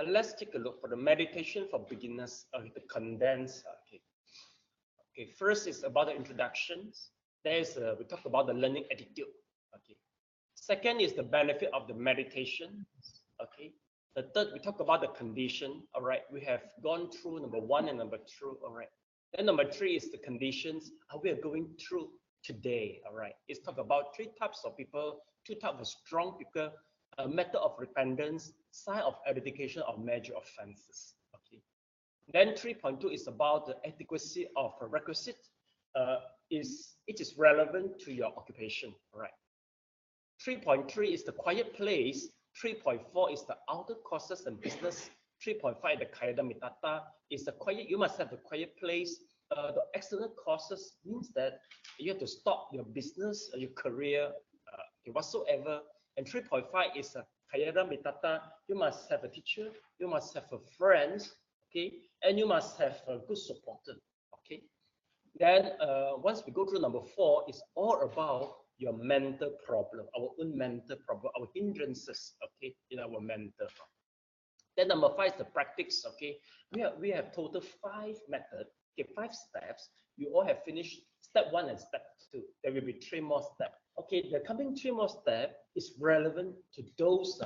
Let's take a look for the meditation for beginners, the condensed. Okay. First is about the introductions. There's we talk about the learning attitude. Okay. Second is the benefit of the meditation. Okay. The third, we talk about the condition. All right. We have gone through number 1 and number 2. All right. Then number 3 is the conditions we are going through today. All right. It's talk about 3 types of people, 2 types of strong people, method of repentance, sign of eradication of major offenses. Okay. Then 3.2 is about the adequacy of a requisite. It is relevant to your occupation. All right. 3.3 is the quiet place. 3.4 is the outer courses and business. 3.5 the kayada mitata is the quiet. You must have a quiet place. The external causes means that you have to stop your business, your career, whatsoever. And 3.5 is a kayada mitata. You must have a teacher. You must have a friend. Okay, and you must have a good supporter. Okay. Then once we go through number 4, it's all about your mental problem, our own mental problem, our hindrances, okay, in our mental. Then number 5 is the practice, okay. We have total 5 methods, okay, 5 steps. You all have finished step 1 and step 2. There will be 3 more steps. Okay, the coming 3 more steps is relevant to those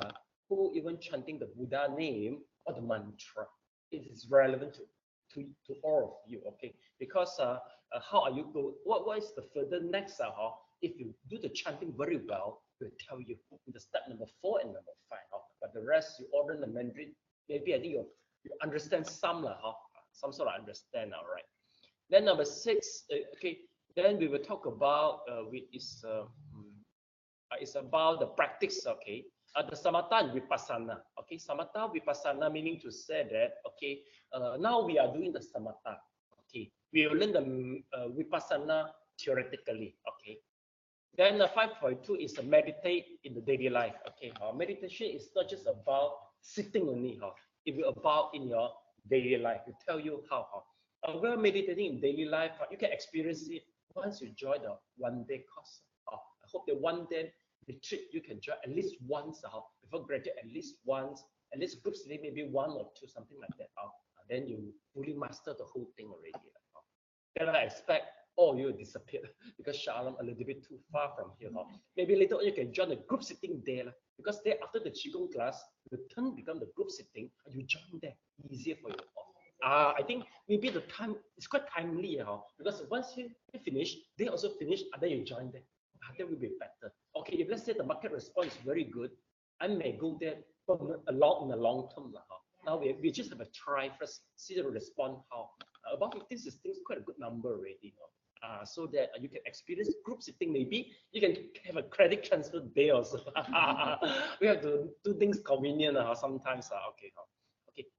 who even chanting the Buddha name or the mantra. It is relevant to all of you, okay, because how are you go? What is the further next? If you do the chanting very well, we'll tell you in the step number 4 and number 5. But the rest you order in the Mandarin, maybe I think you understand some some sort of understand. All right. Then number 6, okay. Then we will talk about it's about the practice, okay. The Samatha and Vipasana, okay. Samatha Vipasana meaning to say that, okay, now we are doing the Samatha, okay. We will learn the Vipasana theoretically, okay. Then 5.2 is meditate in the daily life, okay. Meditation is not just about sitting only, it will about in your daily life. We tell you how. While meditating in daily life, you can experience it once you join the 1-day course. I hope that 1 day retreat you can join at least once before graduate, at least once, at least group study maybe 1 or 2, something like that. Then you fully master the whole thing already. Then I expect all you disappear because Shalom a little bit too far from here. Maybe later on you can join the group sitting there because there after the Qigong class, the turn become the group sitting and you join there, easier for you. I think maybe the time is quite timely because once you finish, they also finish and then you join them. That will be better. Okay, if let's say the market response is very good, I may go there in the long term. Now we just have a try first, see the response how. About 15, 16 is quite a good number already. So that you can experience group sitting. Maybe you can have a credit transfer day also. We have to do things convenient sometimes. Okay.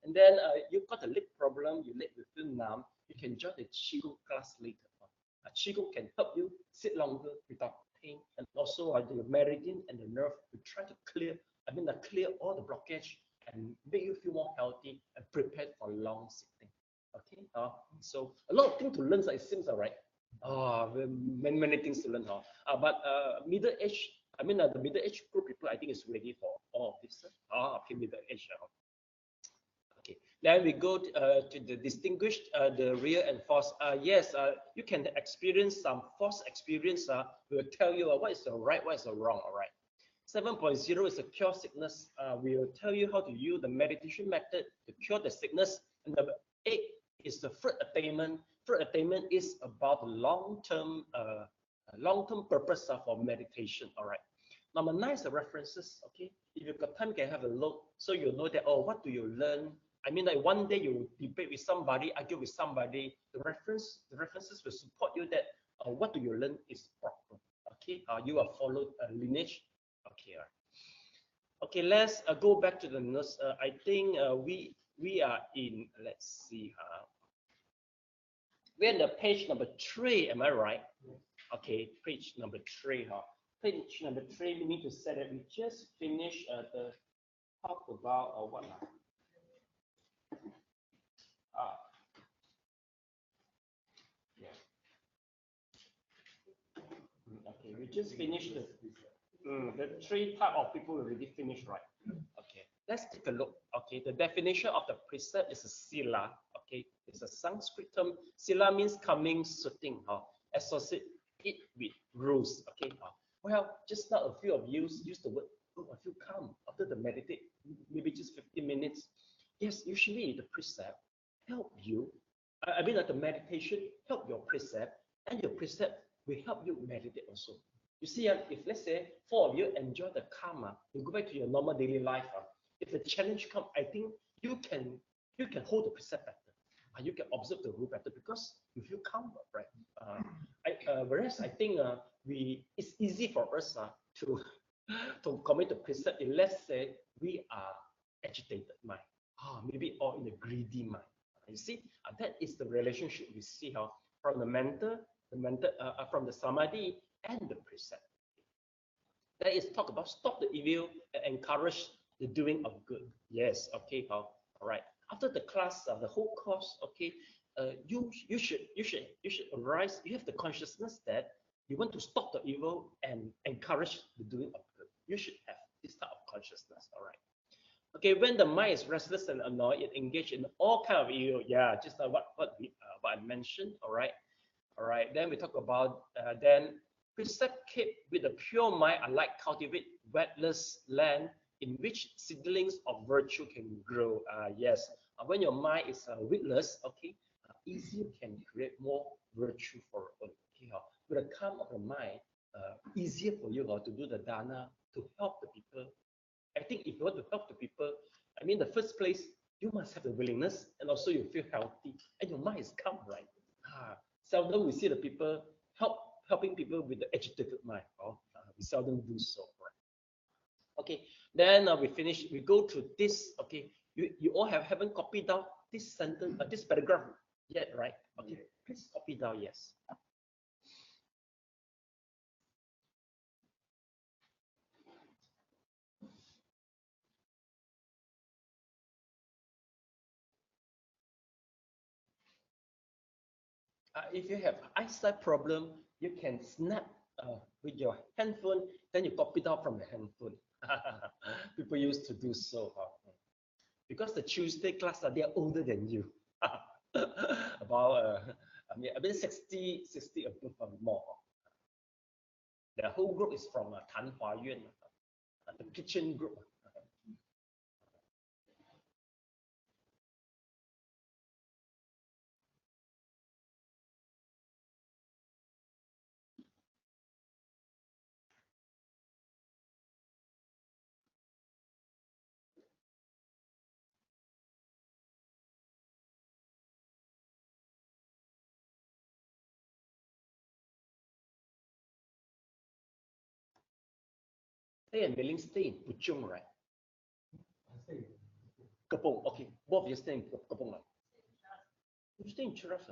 And then you've got a leg problem, you leg will feel numb. You can join the Qigong class later. Qigong can help you sit longer without pain, and also the meridian and the nerve will try to clear all the blockage and make you feel more healthy and prepared for long sitting. Okay. So a lot of things to learn. So it seems alright. Many things to learn. But middle age, the middle age group people, I think is ready for all of this. Okay, middle age. Okay. Then we go to the distinguished, the real and false. Yes, you can experience some false experience. We'll tell you what is the right, what is the wrong. All right. 7.0 is a cure sickness. We will tell you how to use the meditation method to cure the sickness. And number 8 is the fruit attainment. Fruit attainment is about the long-term purpose for meditation. All right. Number 9 is the references. Okay. If you've got time, you can have a look so you know that, what do you learn? Like one day you debate with somebody, argue with somebody, the references will support you that what do you learn is proper. Okay. You are followed a lineage. Okay. All right. Okay. Let's go back to the notes. I think we are in. Let's see. We're in the page number 3. Am I right? Okay. Page number 3. Page number 3. We need to say that we just finished the talk about what. Okay, we just finished the 3 type of people already finished, right? Okay, let's take a look. Okay, the definition of the precept is a sila. Okay, it's a Sanskrit term. Sila means coming, sitting, associate it with rules. Okay, well, just now a few of you use the word, oh, I feel calm after the meditate, maybe just 15 minutes. Yes, usually the precept help you. I mean, like the meditation help your precept, and your precept will help you meditate also. You see, if let's say four of you enjoy the karma, you go back to your normal daily life. If the challenge comes, I think you can hold the precept better. You can observe the rule better because you feel calm, right? Whereas I think it's easy for us to to commit the precept if let's say we are agitated mind, maybe or in a greedy mind. You see, that is the relationship we see from the mental, from the samadhi and the precept. That is talk about stop the evil and encourage the doing of good. Yes, okay, all right. After the class, the whole course, okay, you should arise. You have the consciousness that you want to stop the evil and encourage the doing of good. You should have this type of consciousness. All right. Okay, when the mind is restless and annoyed, it engages in all kind of evil. Yeah, just like what I mentioned. All right. All right. Then we talk about then precept kept with a pure mind, unlike cultivate wetless land in which seedlings of virtue can grow. Yes, when your mind is weedless, okay, easier can create more virtue for okay. With the calm of the mind, easier for you to do the dharma to help the people. I think if you want to help the people, I mean, the first place you must have the willingness, and also you feel healthy, and your mind is calm, right? Seldom we see the people helping people with the agitated mind. We seldom do so, right? Okay, then we finish. We go to this. Okay, you all haven't copied down this sentence, this paragraph yet, right? Okay, please copy down. Yes. If you have eyesight problem, you can snap with your handphone, then you copy down from the handphone. People used to do so. Because the Tuesday class, they are older than you. About, I mean 60 above or more. The whole group is from Tan Hua Yuan, the kitchen group. Stay and Mei stay in Puchong, right? Kapong, okay. Both of you stay in Kapong. You stay in Cheras.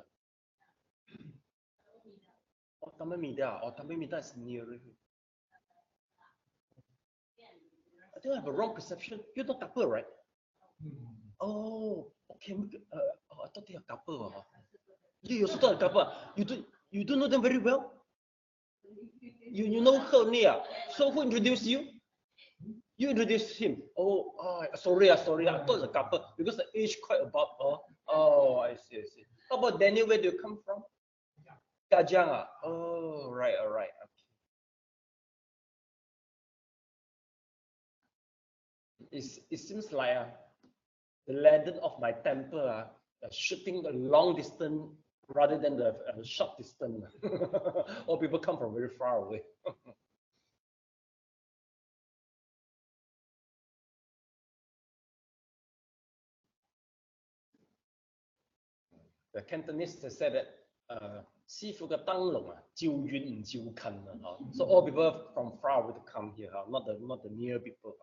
Oh, Tamamida. Oh, Tamamida is near. I think I have a wrong perception. You're not couple, right? Oh, okay. I thought they are couple. You also thought a couple. You don't know them very well. You know her only. So who introduced you? You introduced him. Oh, sorry. I thought it was a couple because the age quite about. I see. How about Daniel? Where do you come from? Kajang. Oh, right. All right. Okay. It seems like the lantern of my temple shooting the long distance rather than the short distance. Or people come from very far away. The Cantonese said that 師傅嘅燈籠照遠唔照近 So all people from far away to come here, not the near people.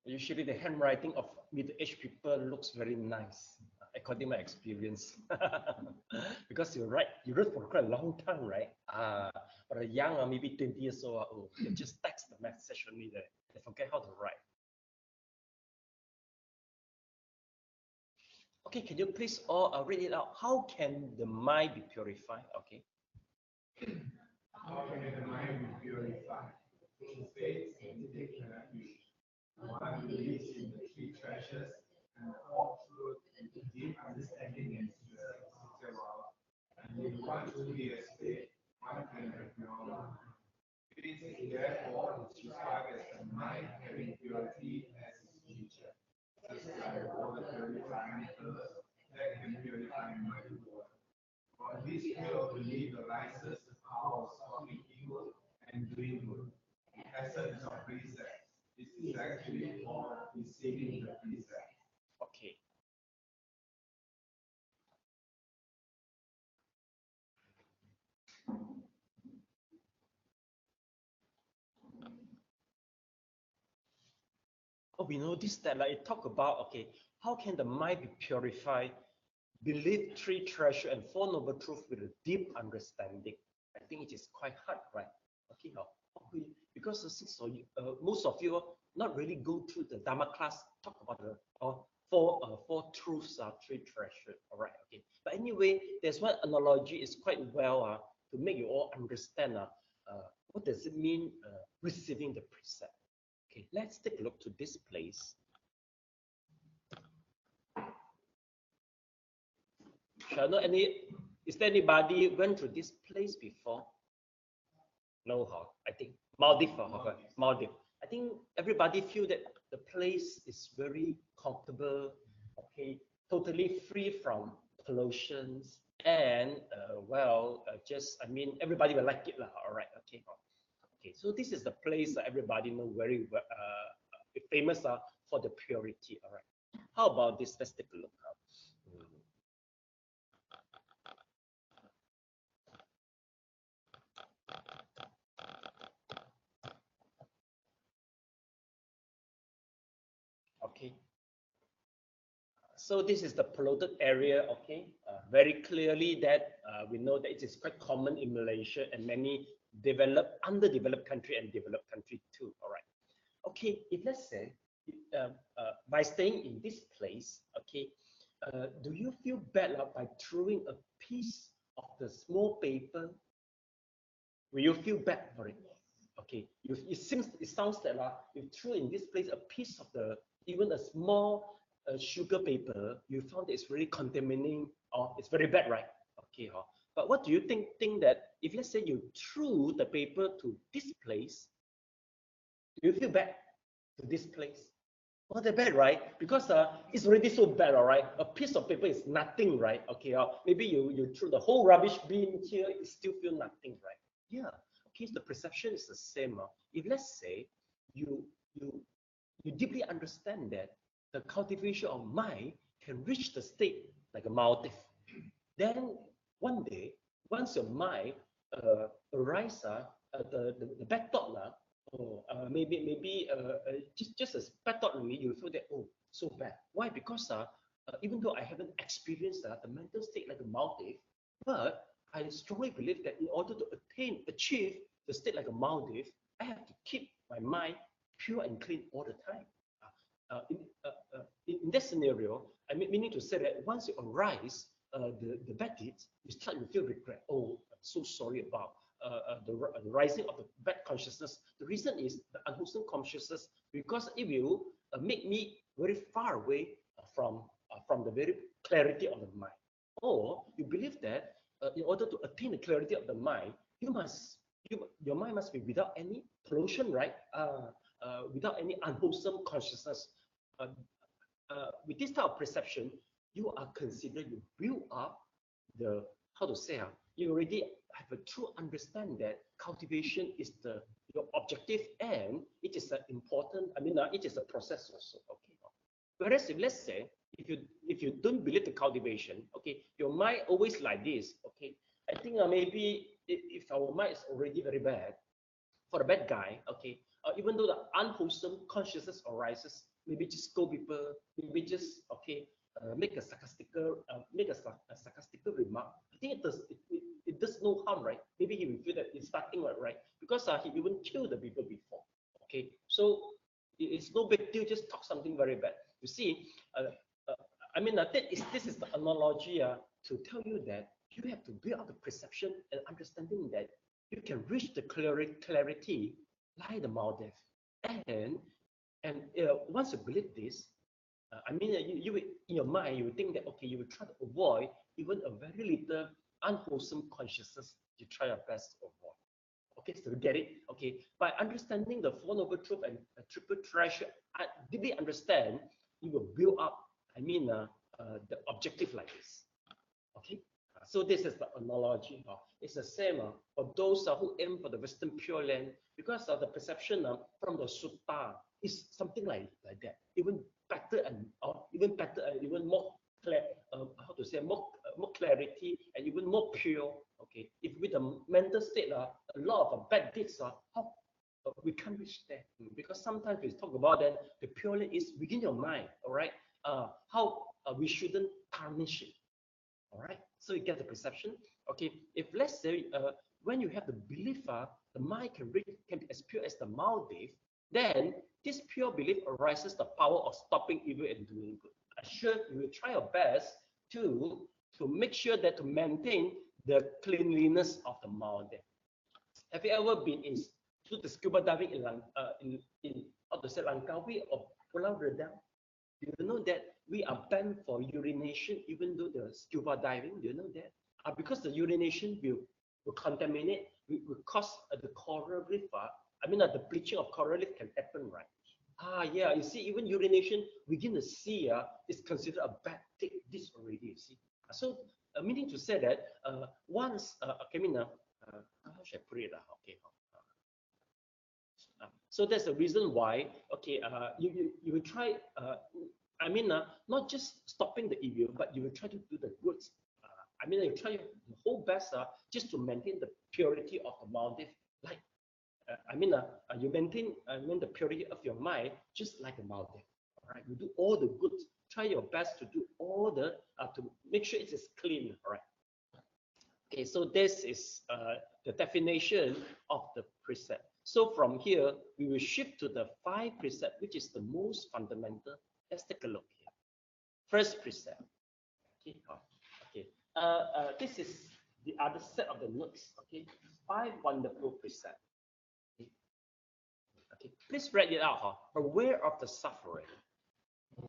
Usually the handwriting of middle-aged people looks very nice, according to my experience. Because you write for quite a long time, right? But a young, maybe 20 years old, oh, they just text the message only there. They forget how to write. Okay, can you please all read it out? How can the mind be purified? Okay. How can the mind be purified? Through faith and taking refuge. One believes in the three treasures and all truth, deep understanding and sincere love. And if one truly has faith, one can have knowledge. Faith therefore is described as the mind having purity as its feature. Just like water purifying earth, that can purify mind and water. For this pure belief arises the power of stopping evil and doing good. The essence of precept. This is actually called receiving the precept. Okay. Oh, we noticed that like it talk about, okay, how can the mind be purified? Believe three treasure and four noble truths with a deep understanding. I think it is quite hard, right? Okay, now, because most of you not really go through the Dharma class, talk about the four truths, three treasure. All right, okay. But anyway, there's one analogy is quite well to make you all understand what does it mean receiving the precept. Okay, let's take a look to this place. Shall know is there anybody went to this place before? No, I think Maldives, Maldives. I think everybody feel that the place is very comfortable, okay, totally free from pollutions, and I mean, everybody will like it, lah. All right, okay, okay. So this is the place that everybody know very well, famous for the purity. All right. How about this? Let's take a look. Okay. So this is the polluted area, okay? Very clearly that we know that it is quite common in Malaysia and many underdeveloped country and developed country too, all right? Okay, if let's say, by staying in this place, okay, do you feel bad by throwing a piece of the small paper? Will you feel bad for it? Okay, it sounds that you threw in this place a piece of even a small sugar paper, you found it's really contaminating or it's very bad, right? Okay, but what do you think that if let's say you threw the paper to this place, do you feel bad to this place? Not that bad, right? Because it's already so bad, all right? A piece of paper is nothing, right? Okay, maybe you threw the whole rubbish bin here, it still feel nothing, right? Yeah. Okay, so the perception is the same. If let's say you deeply understand that the cultivation of mind can reach the state like a Maldives, then one day, once your mind arises, the bad thought, maybe just a bad thought only, you feel that, oh, so bad. Why? Because even though I haven't experienced the mental state like a Maldives, but I strongly believe that in order to achieve the state like a Maldives, I have to keep my mind pure and clean all the time. In that scenario, meaning to say that once you arise the bad deeds, you start to feel regret. Oh, I'm so sorry about the rising of the bad consciousness. The reason is the unwholesome consciousness, because it will make me very far away from the very clarity of the mind. Or you believe that in order to attain the clarity of the mind, your mind must be without any pollution, right? Without any unwholesome consciousness. With this type of perception, you are considered, you build up you already have a true understanding that cultivation is your objective, and it is important, it is a process also, okay? Whereas if let's say, if you don't believe the cultivation, okay, your mind always like this, okay, I think maybe if our mind is already very bad, for a bad guy, okay, even though the unwholesome consciousness arises, maybe just scold people, maybe just make a sarcastical remark. I think it does no harm, right? Maybe he will feel that it's starting right, because he even killed the people before. Okay, so it's no big deal. Just talk something very bad. You see, I mean, this is the analogy to tell you that you have to build up the perception and understanding that you can reach the clarity like the Maldives. And once you believe this, I mean, you in your mind, you think that, okay, you will try to avoid even a very little unwholesome consciousness. You try your best to avoid. Okay, so you get it. Okay, by understanding the Four Noble Truth and Triple Treasure, I deeply understand, you will build up, I mean, the objective like this. Okay, so this is the analogy. It's the same for those who aim for the Western Pure Land, because the perception from the Sutta is something like that. Even better and even more clear. How to say, more clarity and even more pure. Okay, if with the mental state, a lot of bad deeds, how we can't reach there, because sometimes we talk about that the pure land is within your mind. All right, how we shouldn't tarnish it. All right, so you get the perception. Okay, if let's say when you have the belief, the mind can be as pure as the Maldives, then this pure belief arises the power of stopping evil and doing good. I'm sure you will try your best to make sure that to maintain the cleanliness of the Maldives. Have you ever been to the scuba diving in how to say, Langkawi or Pulau Redang? Do you know that we are banned for urination even though the scuba diving? Do you know that? Because the urination will contaminate, will cause the coral reef. I mean, the bleaching of coral reef can happen, right? Yeah, you see, even urination within the sea is considered a bad thing. This already, you see. So, meaning to say that once, okay, I mean, how should I put it? Okay. So that's the reason why, okay, you will try, I mean, not just stopping the evil, but you will try to do the good. I mean, you try your whole best just to maintain the purity of the Maldives. Like, I mean, you maintain the purity of your mind just like the Maldives. All right, you do all the good. Try your best to do all the to make sure it is clean. All right. Okay, so this is the definition of the precept. So from here, we will shift to the 5 precept, which is the most fundamental. Let's take a look here. First precept. Okay, okay. This is the other set of the notes. Okay, 5 wonderful precepts. Okay, okay. Please write it out. Aware of the suffering.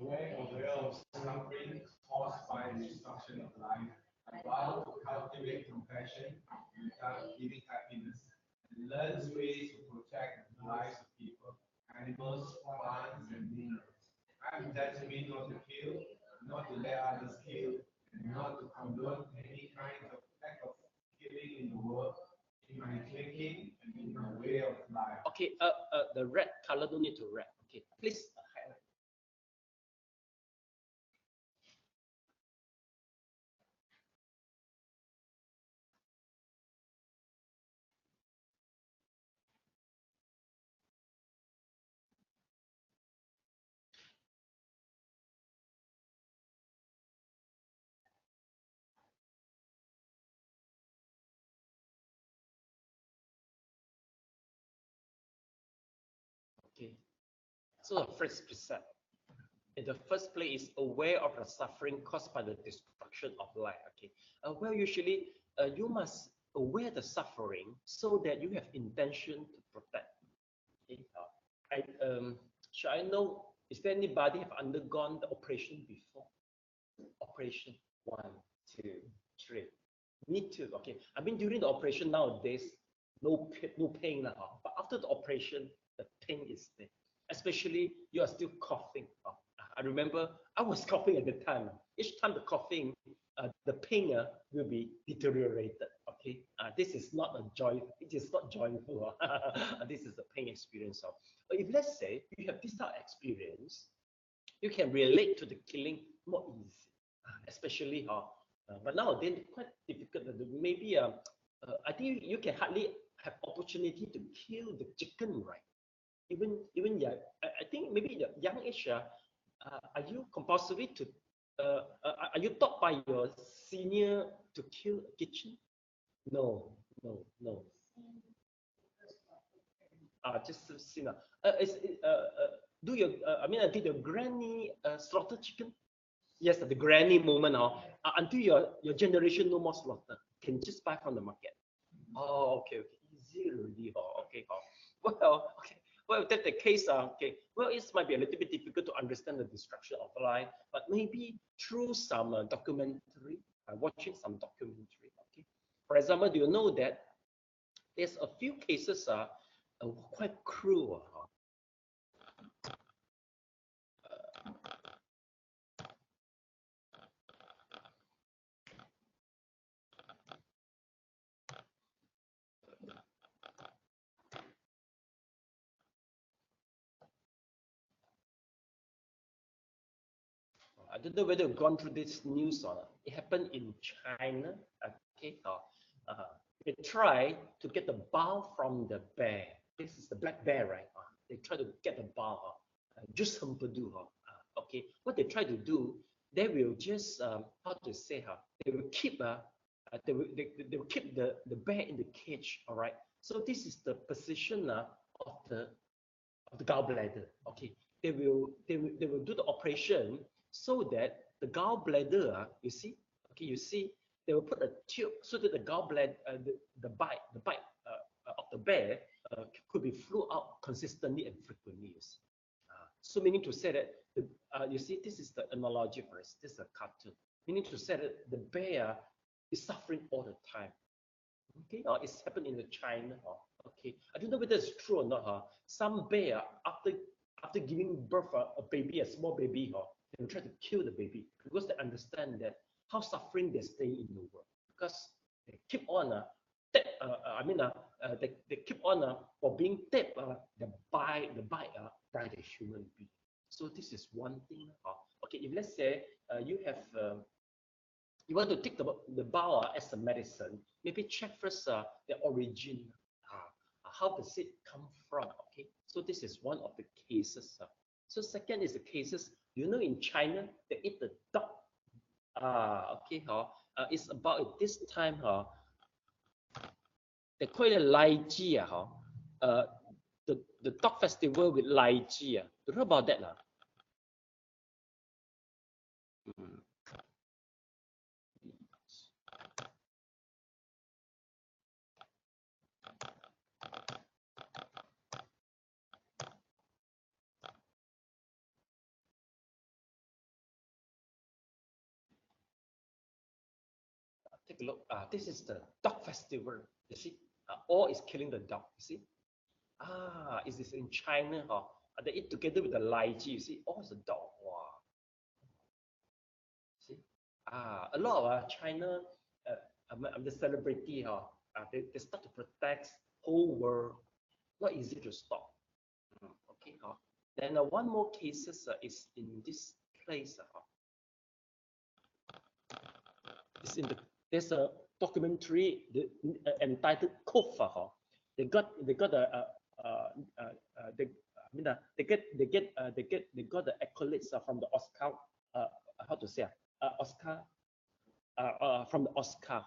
Aware of suffering caused by the destruction of life. Vow to cultivate compassion without giving happiness. And learns ways to protect the lives of people, animals, plants, and minerals. I am determined not to kill, not to let others kill, and not to condone any kind of act of killing in the world, in my thinking and in my way of life. Okay, the red color don't need to red. Okay, please highlight. Okay, so the first precept. In the first place is aware of the suffering caused by the destruction of life. Okay, well, usually you must aware the suffering so that you have intention to protect. Okay, should I know, is there anybody have undergone the operation before? Operation 1, 2, 3. Me too. Okay, I mean, during the operation nowadays, no pain now. But after the operation, the pain is there. Especially you are still coughing. I remember I was coughing at the time. Each time the coughing, the pain will be deteriorated. Okay, this is not a joy. It is not joyful. This is the pain experience. But if let's say you have this type of experience, you can relate to the killing more easy, especially but nowadays quite difficult. Maybe I think you can hardly have opportunity to kill the chicken, right? even yeah, I think maybe the young age, are you compulsory to, are you taught by your senior to kill a kitchen? No, no, no. Just seen. Do your, did your granny slaughter chicken? Yes, the granny moment, until your generation no more slaughter, can just buy from the market. Oh, okay, okay, easy really, okay, well, okay, well, if that's the case, okay, well, it might be a little bit difficult to understand the destruction of life, but maybe through some documentary, watching some documentary, okay. For example, do you know that there's a few cases quite cruel, I don't know whether you've gone through this news or not. It happened in China. Okay, they try to get the bile from the bear. This is the black bear, right? They try to get the bile. Just okay, what they try to do, they will just how to say they will keep they will keep the bear in the cage. All right. So this is the position of the gallbladder. Okay, they will do the operation so that the gallbladder, you see, okay, you see, they will put a tube so that the gallbladder, the bite of the bear could be flew out consistently and frequently. So meaning to say that, you see, this is the analogy for us. This is a cartoon. Meaning to say that the bear is suffering all the time. Okay, it's happened in China. Okay, I don't know whether it's true or not. Some bear after giving birth a baby, a small baby, they will try to kill the baby because they understand that how suffering they stay in the world, because they keep on they keep on for being tapped the bite by the human being. So this is one thing. Okay, if let's say you have you want to take the bile as a medicine, maybe check first the origin. How does it come from? Okay, so this is one of the cases. So second is the cases, you know, in China they eat the dog. Okay, it's about this time. They call it Lai Ji. The dog festival with Lai Ji. You know about that? Mm. Take a look. This is the dog festival. You see, all is killing the dog. You see, it is in China. They eat together with the Lai Ji. You see, all is a dog. Wow. See, a lot of China, the celebrity. They start to protect whole world. Not easy to stop. Okay. Then one more cases is in this place. It's in the there's a documentary entitled Kofa. They got a they got the accolades from the Oscar. How to say Oscar from the Oscar.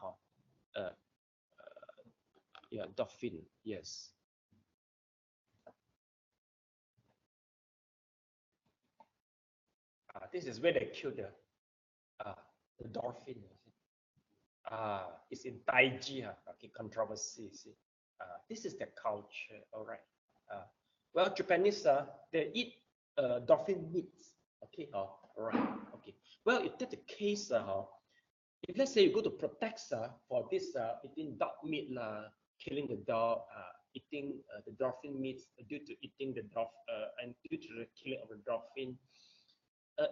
Yeah, dolphin. Yes. This is where they killed the dolphin. It's in Taiji, okay, controversy. See, this is the culture. All right. Well, Japanese, they eat dolphin meat. Okay. All right. Okay. Well, if that's the case, if let's say you go to protect for this eating dog meat, killing the dog, eating the dolphin meat due to eating the dolphin and due to the killing of the dolphin,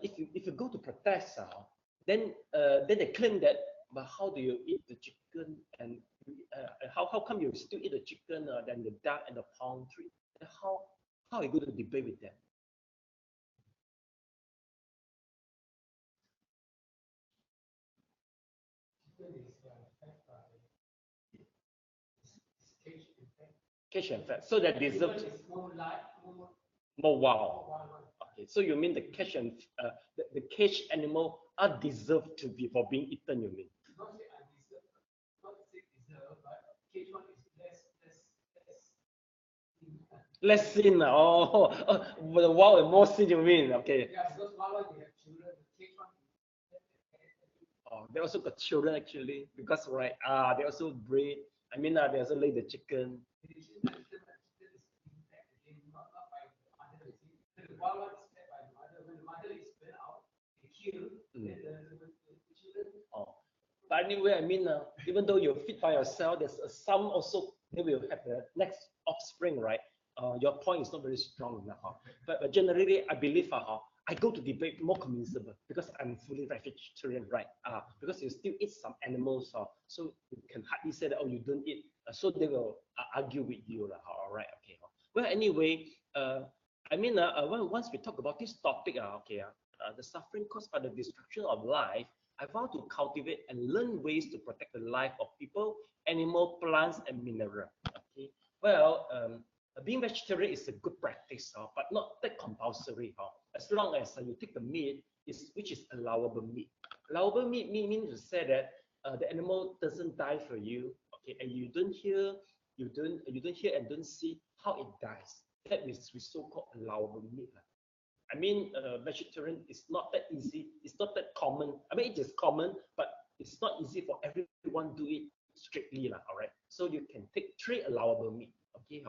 if you go to protest, then they claim that, but how do you eat the chicken, and how come you still eat the chicken than the duck and the poultry? How are you going to debate with them? Cage and fat, so that deserves. More wow. Okay, so you mean the cage and the cage animal are deserved to be for being eaten? You mean? Not say undeserved, not say deserved, but cage one is Less sin. Oh, the wow and more sin. You mean? Okay. yeah, because wild one you have children, the cage one. Oh, they also got children actually because right. They also breed. I mean, they also lay the chicken. Oh. But anyway, I mean, even though you feed by yourself, there's some also they will have the next offspring, right? Your point is not very strong enough. But generally, I believe I go to debate more convincible because I'm fully vegetarian, right? Because you still eat some animals, so you can hardly say that, oh, you don't eat. So they will argue with you, all right, okay. Well, anyway, I mean, once we talk about this topic, the suffering caused by the destruction of life, I vow to cultivate and learn ways to protect the life of people, animal, plants, and mineral. Okay. Well, being vegetarian is a good practice, but not that compulsory. As long as you take the meat, which is allowable meat. Allowable meat means to say that the animal doesn't die for you, okay, and you don't hear, you don't hear and don't see how it dies. That is so-called allowable meat. I mean, vegetarian is not that easy. It's not that common. I mean, it is common, but it's not easy for everyone to do it strictly, all right? So you can take 3 allowable meat, okay?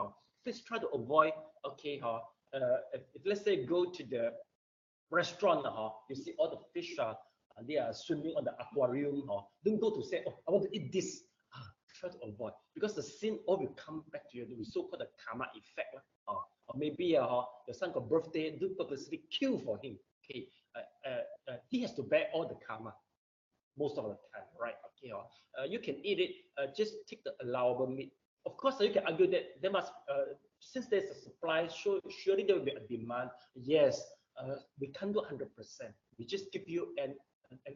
Please try to avoid, okay? If let's say go to the restaurant, you see all the fish, they are swimming on the aquarium, don't go to say, oh, I want to eat this. Try to avoid because the sin all will come back to you. The so-called the karma effect. Or maybe your son got birthday, do purposely kill for him. Okay, he has to bear all the karma most of the time, right? Okay, you can eat it. Just take the allowable meat. Of course, you can argue that there must, since there's a supply, surely there will be a demand. Yes, we can't do 100%. We just give you an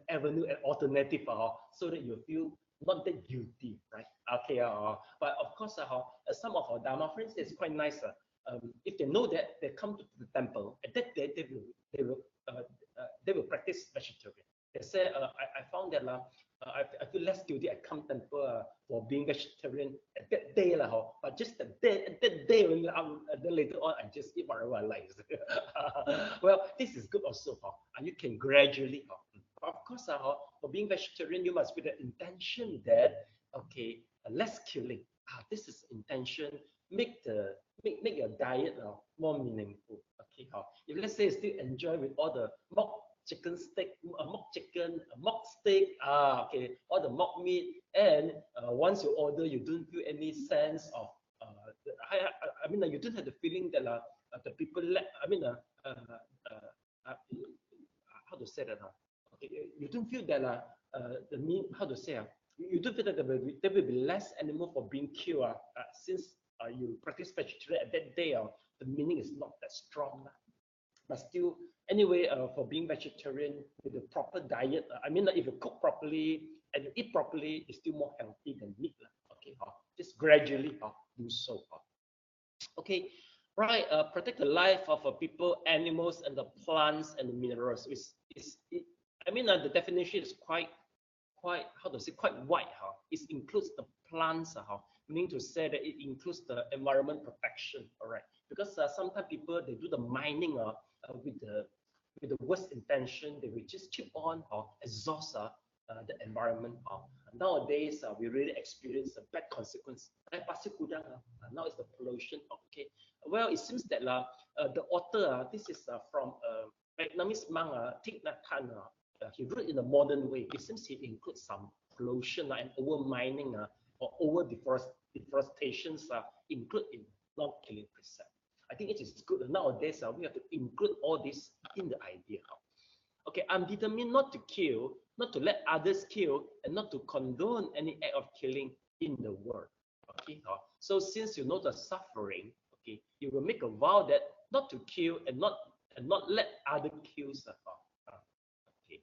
avenue, an alternative, so that you feel not that guilty, right? Okay, but of course, some of our Dharma friends, it's quite nice. If they know that they come to the temple, at that day they will practice vegetarian. They say, I found that I feel less guilty. I come temple for being vegetarian at that day, but just that day, then later on, I just eat whatever I like. Well, this is good also. And you can gradually. Of course, for being vegetarian, you must be the intention that, okay, less killing. This is intention. Make your diet more meaningful. Okay, if let's say you still enjoy with all the mock chicken steak, mock chicken, mock steak, okay, all the mock meat, and once you order, you don't feel any sense of, I mean, you don't have the feeling that the people, how to say that? Okay, you don't feel that the mean, how to say, you don't feel that there will be less animal for being killed since you practice vegetarian at that day. The meaning is not that strong. But still, anyway, for being vegetarian with the proper diet, I mean, if you cook properly and you eat properly, it's still more healthy than meat. Okay, just gradually do so. Okay, right. Protect the life of people, animals, and the plants and the minerals. I mean, the definition is quite, how to say, quite wide. It includes the plants, meaning to say that it includes the environment protection. All right, because sometimes people they do the mining with the worst intention. They will just keep on exhaust the environment. Nowadays, we really experience a bad consequence. Like Pasir Kudang, now it's the pollution. Okay, well, it seems that the author, this is from Vietnamese monk Thich Nhat Hanh. He wrote in a modern way. It seems he includes some pollution and over mining or over deforestations include in non-killing precept. I think it is good. Nowadays, we have to include all this in the idea. Okay, I'm determined not to kill, not to let others kill, and not to condone any act of killing in the world. Okay, so since you know the suffering, okay, you will make a vow that not to kill and not let other kill. Okay,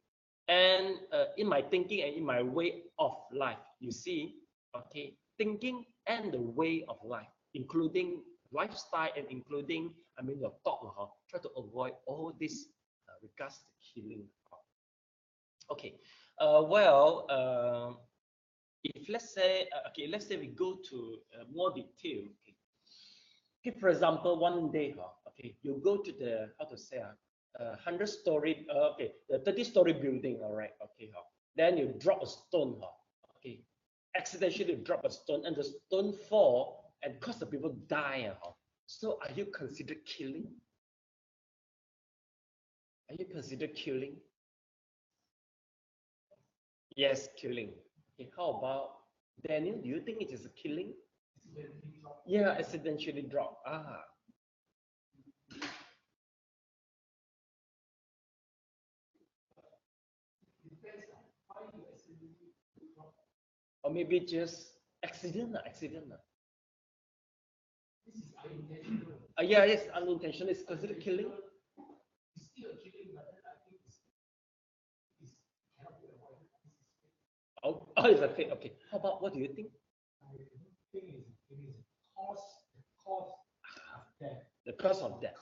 and in my thinking and in my way of life, you see, okay, thinking and the way of life, including lifestyle and including, I mean, your thought, try to avoid all this regards to killing. Okay, if let's say, let's say we go to more detail. Okay, for example, one day, okay, you go to the, how to say, 100-story, the 30-story building, all right, okay, then you drop a stone, okay, accidentally drop a stone and the stone fall and cause the people die, so are you considered killing? Are you considered killing? Yes, killing. Okay, how about Daniel? Do you think it is a killing? Yeah, accidentally drop. Or maybe just accident. Yeah, yes, unintentional. It's considered killing. Oh, it's a fake. Okay. How about, what do you think? The cause of death.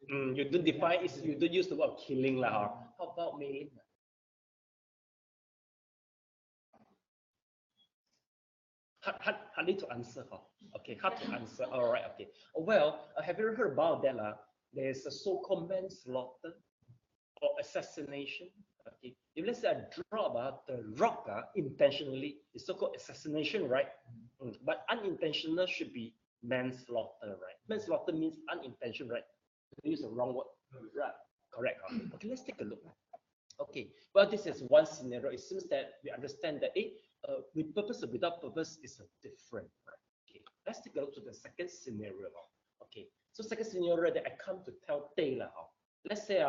You don't define it. You don't use the word killing, lah. How about Mei? Hard to answer, okay, hard to answer. All right, okay. Well, have you heard about that? There's a so-called manslaughter or assassination. Okay, if let's say I drop the rock intentionally, it's so-called assassination, right? But unintentional should be manslaughter, right? Manslaughter means unintentional, right? I use the wrong word, right? Correct. Okay, let's take a look. Okay, well, this is one scenario. It seems that we understand that with purpose or without purpose is different, right? Okay, let's take a look to the second scenario. Okay, so second scenario that I come to tell Taylor. Let's say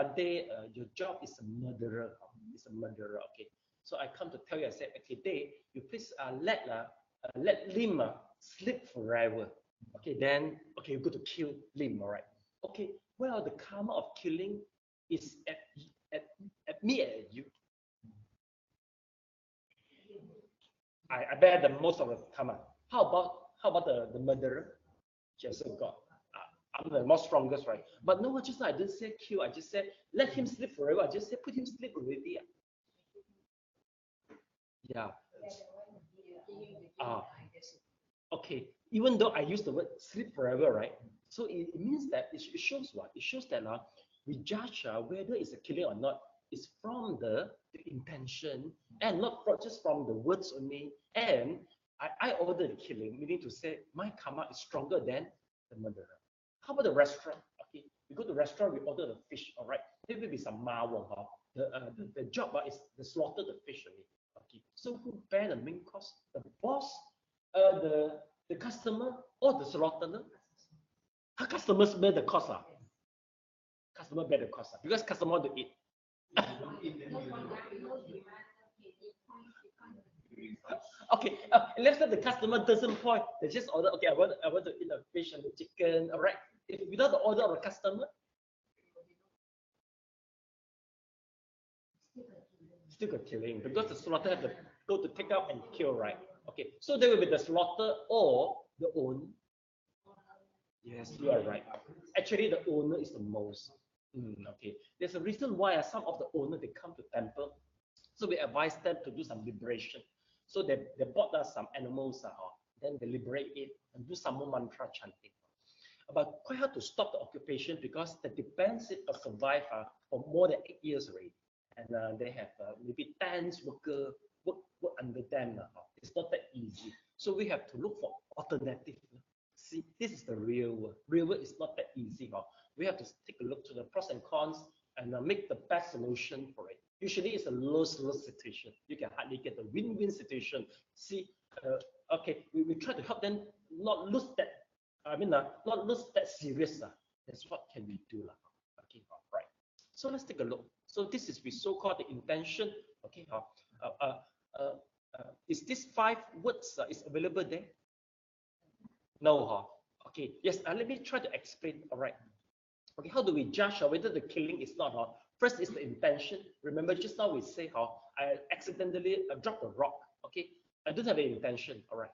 your job is a murderer. It's a murderer. Okay, so I come to tell you. I said, okay, Day, you please let Lim sleep forever. Okay, then you go to kill Lim. All right. Okay, well, the karma of killing is at me and you. I bear the most of the karma. How about the murderer? She also got. I'm the most strongest, right? But no, just I didn't say kill. I just said let him sleep forever. I just said put him sleep already. Yeah. Okay. Even though I use the word sleep forever, right? So it means that it shows what? It shows that we judge whether it's a killing or not. It's from the intention and not just from the words only. And I order the killing, meaning to say my karma is stronger than the murderer. How about the restaurant? Okay, we go to the restaurant, we order the fish. All right, there will be some mawang. The job is to slaughter the fish only. Okay, so who bear the main cost? The boss, the customer, or the slaughterer? How customers bear the cost? Customer bear the cost because customer want to eat. Okay, let's say the customer doesn't point. They just order. Okay, I want to eat the fish and the chicken. All right. If without the order of the customer, still got killing because the slaughter have to go to take out and kill, right? Okay, so there will be the slaughter or the owner. Yes, you are right. Actually, the owner is the most. Okay, there's a reason why some of the owner they come to temple, so we advise them to do some liberation. So they bought us some animals, then they liberate it and do some more mantra chanting. But quite hard to stop the occupation because the defense survive for more than 8 years already, and they have maybe 10 workers work under them. It's not that easy. So we have to look for alternative. See, this is the real world. Real world is not that easy. We have to take a look to the pros and cons and make the best solution for it. Usually it's a lose situation. You can hardly get a win-win situation. See, okay, we try to help them not lose that. Not lose that serious. That's what can we do. Okay, right. So let's take a look. So this is we so-called the intention. Okay, is this 5 words is available there? No, okay. Yes, let me try to explain. All right. Okay, how do we judge whether the killing is not? First is the intention. Remember, just now we say I accidentally dropped a rock. Okay, I don't have an intention. All right.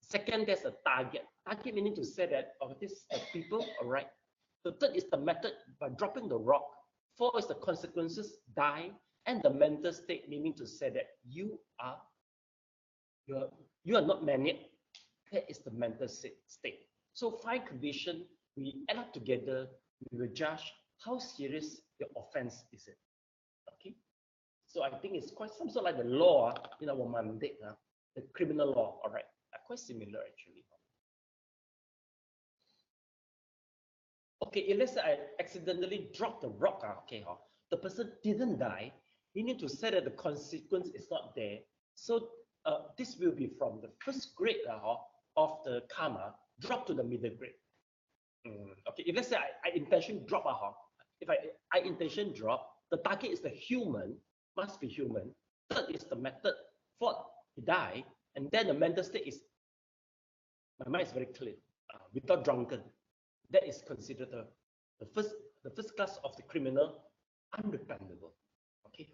Second, there's a target. Target meaning to say that, oh, this is the people, all right. The third is the method by dropping the rock. Four is the consequences, die, and the mental state meaning to say that you are not maniac. That is the mental state. So 5 conditions, we add up together, we will judge how serious the offense is it. Okay. So I think it's quite some sort of like the law in our mandate, the criminal law, all right, quite similar actually. Okay, if let's say I accidentally dropped the rock, okay, the person didn't die, we need to say that the consequence is not there. So this will be from the first grade of the karma drop to the middle grade. Okay, if let's say I intention drop, if I intention drop, the target is the human, must be human. Third is the method. Fourth, he die, and then the mental state is, my mind is very clear, without drunken. That is considered the first class of the criminal, unrepentable. Okay,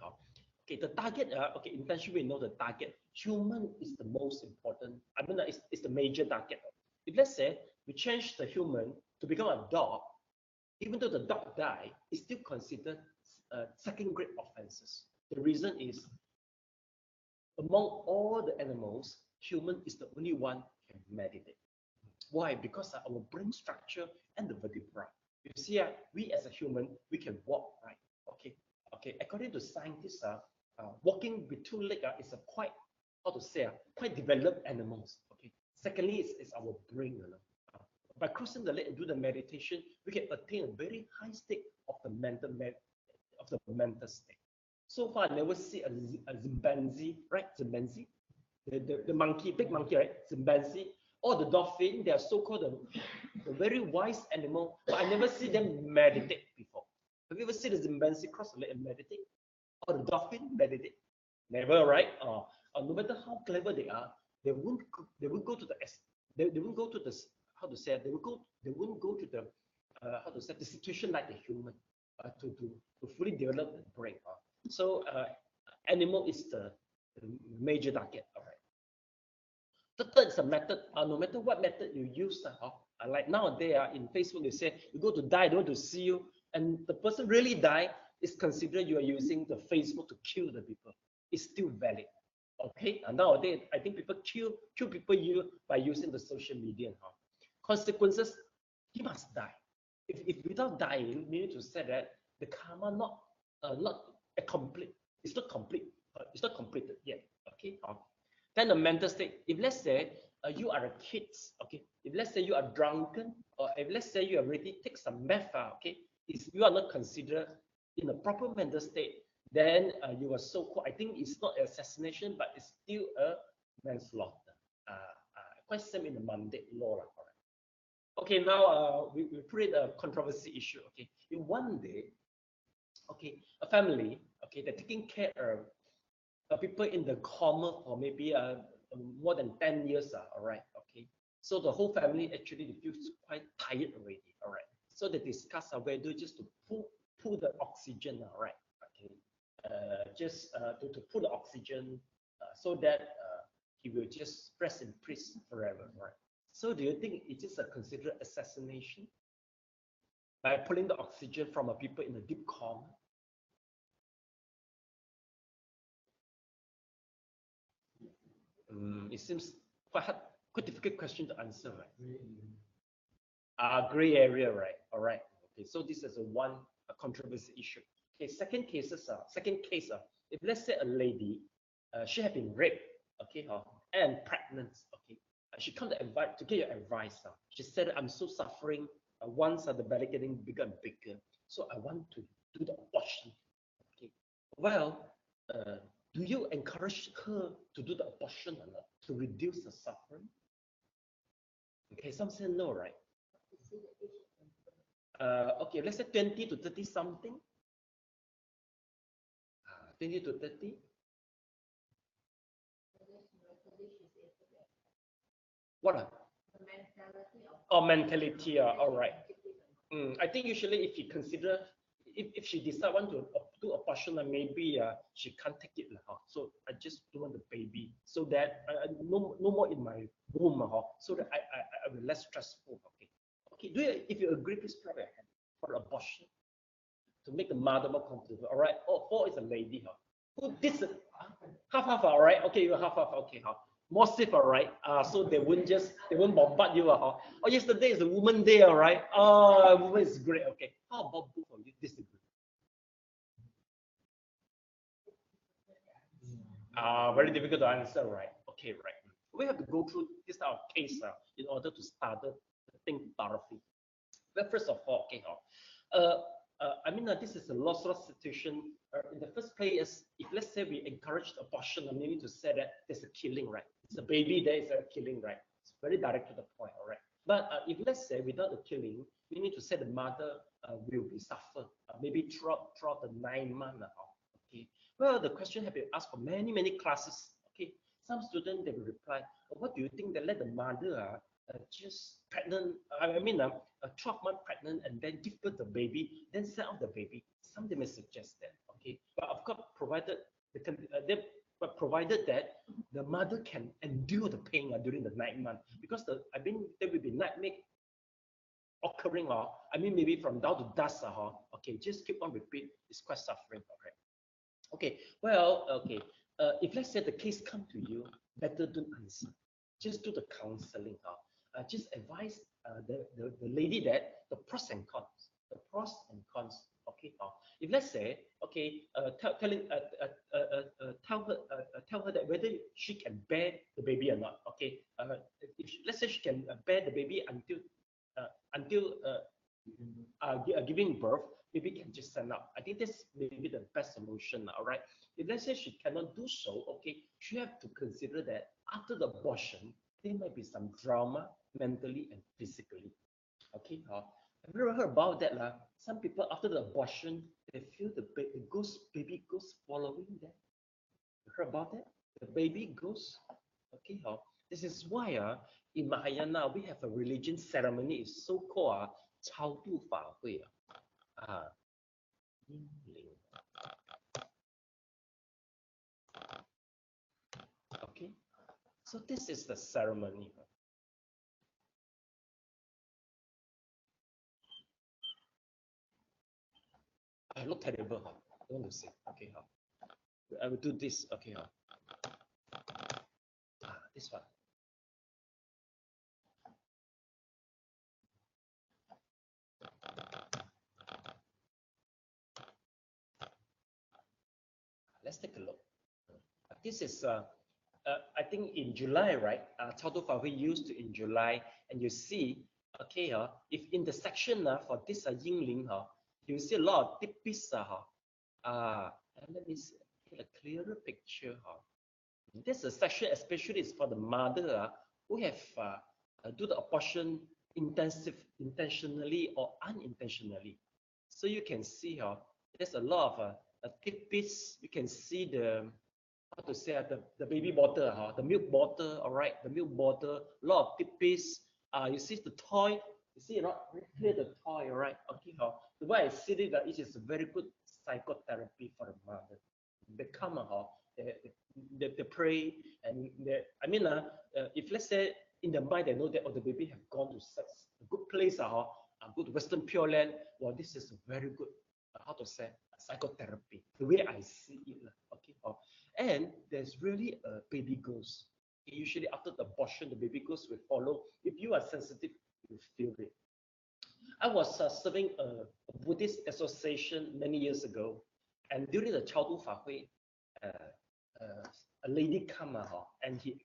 okay, the target. Okay, intention we know the target. Human is the most important. I mean, it's the major target. If let's say we change the human to become a dog, even though the dog die, it's still considered second-grade offenses. The reason is, among all the animals, human is the only one who can meditate. Why? Because our brain structure and the vertebra. You see, we as a human, we can walk, right? Okay, okay. According to scientists, walking with 2 legs is a quite, how to say, quite developed animals. Okay. Secondly, it's our brain. By crossing the leg and do the meditation, we can attain a very high state of the mental state. So far, I never see a chimpanzee, right? Chimpanzee, the monkey, big monkey, right? Chimpanzee, or the dolphin. They are so-called the very wise animal, but I never see them meditate before. Have you ever seen the chimpanzee cross the leg and meditate, or the dolphin meditate? Never, right? No matter how clever they are, they won't go to the how to say, they won't go to the how to say, the situation like the human to fully develop the brain. So animal is the major target. All right. The third is a method. No matter what method you use, like nowadays in Facebook, they say you go to die, they want to see you, and the person really die, is considered you are using the Facebook to kill the people. It's still valid. Okay. And nowadays, I think people kill people by using the social media. Consequences, he must die. If without dying, we need to say that the karma not complete. It's not complete. It's not completed yet. Okay. Then the mental state. If let's say you are a kid, okay. If let's say you are drunken, or if let's say you already take some meth, okay. If you are not considered in a proper mental state, then you are so-called. I think it's not assassination, but it's still a manslaughter. Quite same in the mandate law. Okay, now we put it a controversy issue. Okay, in one day, okay, a family, okay, they're taking care of people in the coma for maybe more than 10 years. All right, okay. So the whole family actually feels quite tired already. All right. So they discuss whether just to pull the oxygen. All right. Okay. Just to pull the oxygen so that he will just rest in peace forever. Right. So do you think it is considered assassination by pulling the oxygen from people in a deep coma? It seems quite difficult question to answer, right? Gray area, right? All right. Okay, so this is a controversy issue. Okay, second case, if let's say a lady, she had been raped, okay, and pregnant, okay, she come to get your advice. She said, I'm so suffering. Once the belly getting bigger and bigger, so I want to do the abortion. Okay, well, do you encourage her to do the abortion or not to reduce the suffering? Okay, some say no, right? Okay, let's say 20 to 30 something. 20 to 30. What? Mentality. All right. I think usually if you consider if she decide want to do abortion, maybe she can't take it. So I just don't want the baby, so that no more in my womb. So that I will less stressful. Okay. If you agree, please clap your hand for abortion to make the mother more comfortable. All right. Oh, 4 is a lady. Who this half. All right. Okay, you're half. Okay. More safe. All right. So they won't bombard you. Oh, yesterday is a woman day. All right. Oh, woman is great. Okay. How about both of you disagree? Very difficult to answer, right? Okay, right. We have to go through this type of case in order to start the thing thoroughly. Well, first of all, okay, this is a lost situation. In the first place, if let's say we encourage abortion, I mean to say that there's a killing, right? It's a baby, there is a killing, right? It's very direct to the point, all right? But if let's say without the killing, we need to say the mother will be suffer, maybe throughout the 9 months. Okay. Well, the question has been asked for many classes. Okay. Some students they will reply, what do you think that let the mother just pregnant, 12 months pregnant and then give birth to the baby, then send out the baby. Some they may suggest that, okay. But of course, provided that the mother can endure the pain during the 9 months, because there will be nightmare occurring, maybe from down to dust, okay, just keep on repeat. It's quite suffering, okay. Okay, well, okay. If let's say the case come to you, better don't answer. Just do the counseling. Just advise the lady that the pros and cons. The pros and cons. Okay. If let's say, okay, tell her that whether she can bear the baby or not. Okay. Let's say she can bear the baby until giving birth, maybe can just send out. I think this may be the best solution. All right. If let's say she cannot do so, okay, she have to consider that after the abortion, there might be some trauma mentally and physically. Okay. Have you ever heard about that? Some people after the abortion, they feel the baby ghost following them. You heard about that? The baby ghost. Okay. This is why in Mahayana we have a religion ceremony. It's so called 超度法会阴灵. Okay, so this is the ceremony. I look terrible. I want to say. Okay, I will do this. Okay, this one. Let's take a look. This is, I think in July, right? Chao Fa Hui used in July, and you see, okay, if in the section for this Yingling, you see a lot of tipis. And let me get a clearer picture. This is a section, especially is for the mother who have do the abortion intentionally or unintentionally. So you can see there's a lot of tidbits. You can see the how to say the baby bottle, the milk bottle. All right, the milk bottle. A lot of tidbits. You see the toy. You see, very clear the toy. All right. Okay. The way I see it, it is a very good psychotherapy for the mother. They come they pray, and if let's say in the mind they know that the baby have gone to such a good place, go to Western Pure Land. Well, this is a very good how to say psychotherapy. The way I see it, okay. And there's really a baby ghost. Usually after the abortion, the baby ghost will follow. If you are sensitive, you feel it. I was serving a Buddhist association many years ago, and during the Chao Du Fa Hui, a lady come and she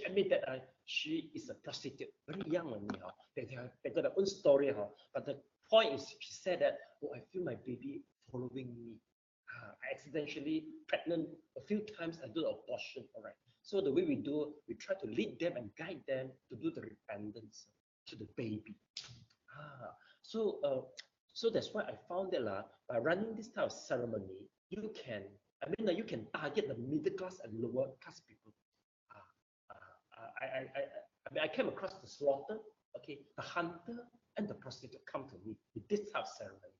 admit that she is a prostitute, very young only. They got their own story. But the point is, she said that, oh, I feel my baby following me. I accidentally pregnant a few times. I do the abortion. All right. So the way we do, we try to lead them and guide them to do the repentance to the baby. So that's why I found that by running this type of ceremony, you can target the middle class and lower class people. I came across the slaughter, okay, the hunter and the prostitute come to me with this type of ceremony.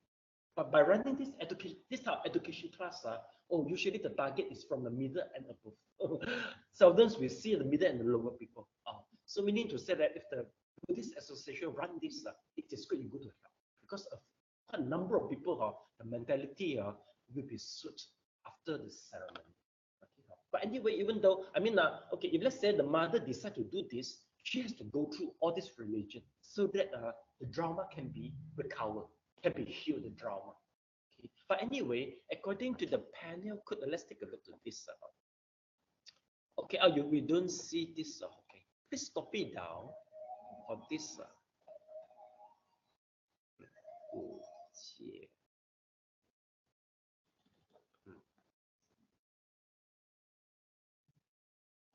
But by running this type of education class, usually the target is from the middle and above. Seldom we see the middle and the lower people. So we need to say that if the Buddhist Association run this, it is good to help, because of a number of people, the mentality will be switched after the ceremony. Okay. But anyway, even though, okay, if let's say the mother decides to do this, she has to go through all this religion so that the drama can be recovered, can be healed, the drama. Okay. But anyway, according to the panel, let's take a look at this. Okay, we don't see this. Okay, please copy it down for this.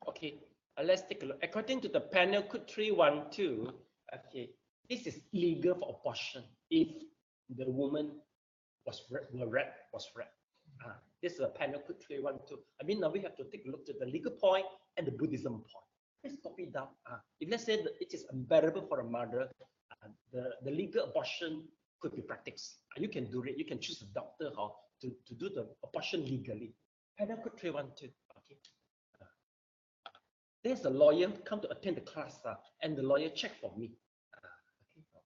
Okay, let's take a look. According to the panel code 312, okay, this is legal for abortion if the woman was raped. This is a panel code 312. Now we have to take a look at the legal point and the Buddhism point. Let's copy it down. If let's say that it is unbearable for a mother, the legal abortion could be practiced. You can do it. You can choose a doctor to do the abortion legally. Panel code 312. Okay. There's a lawyer come to attend the class, and the lawyer check for me. Okay.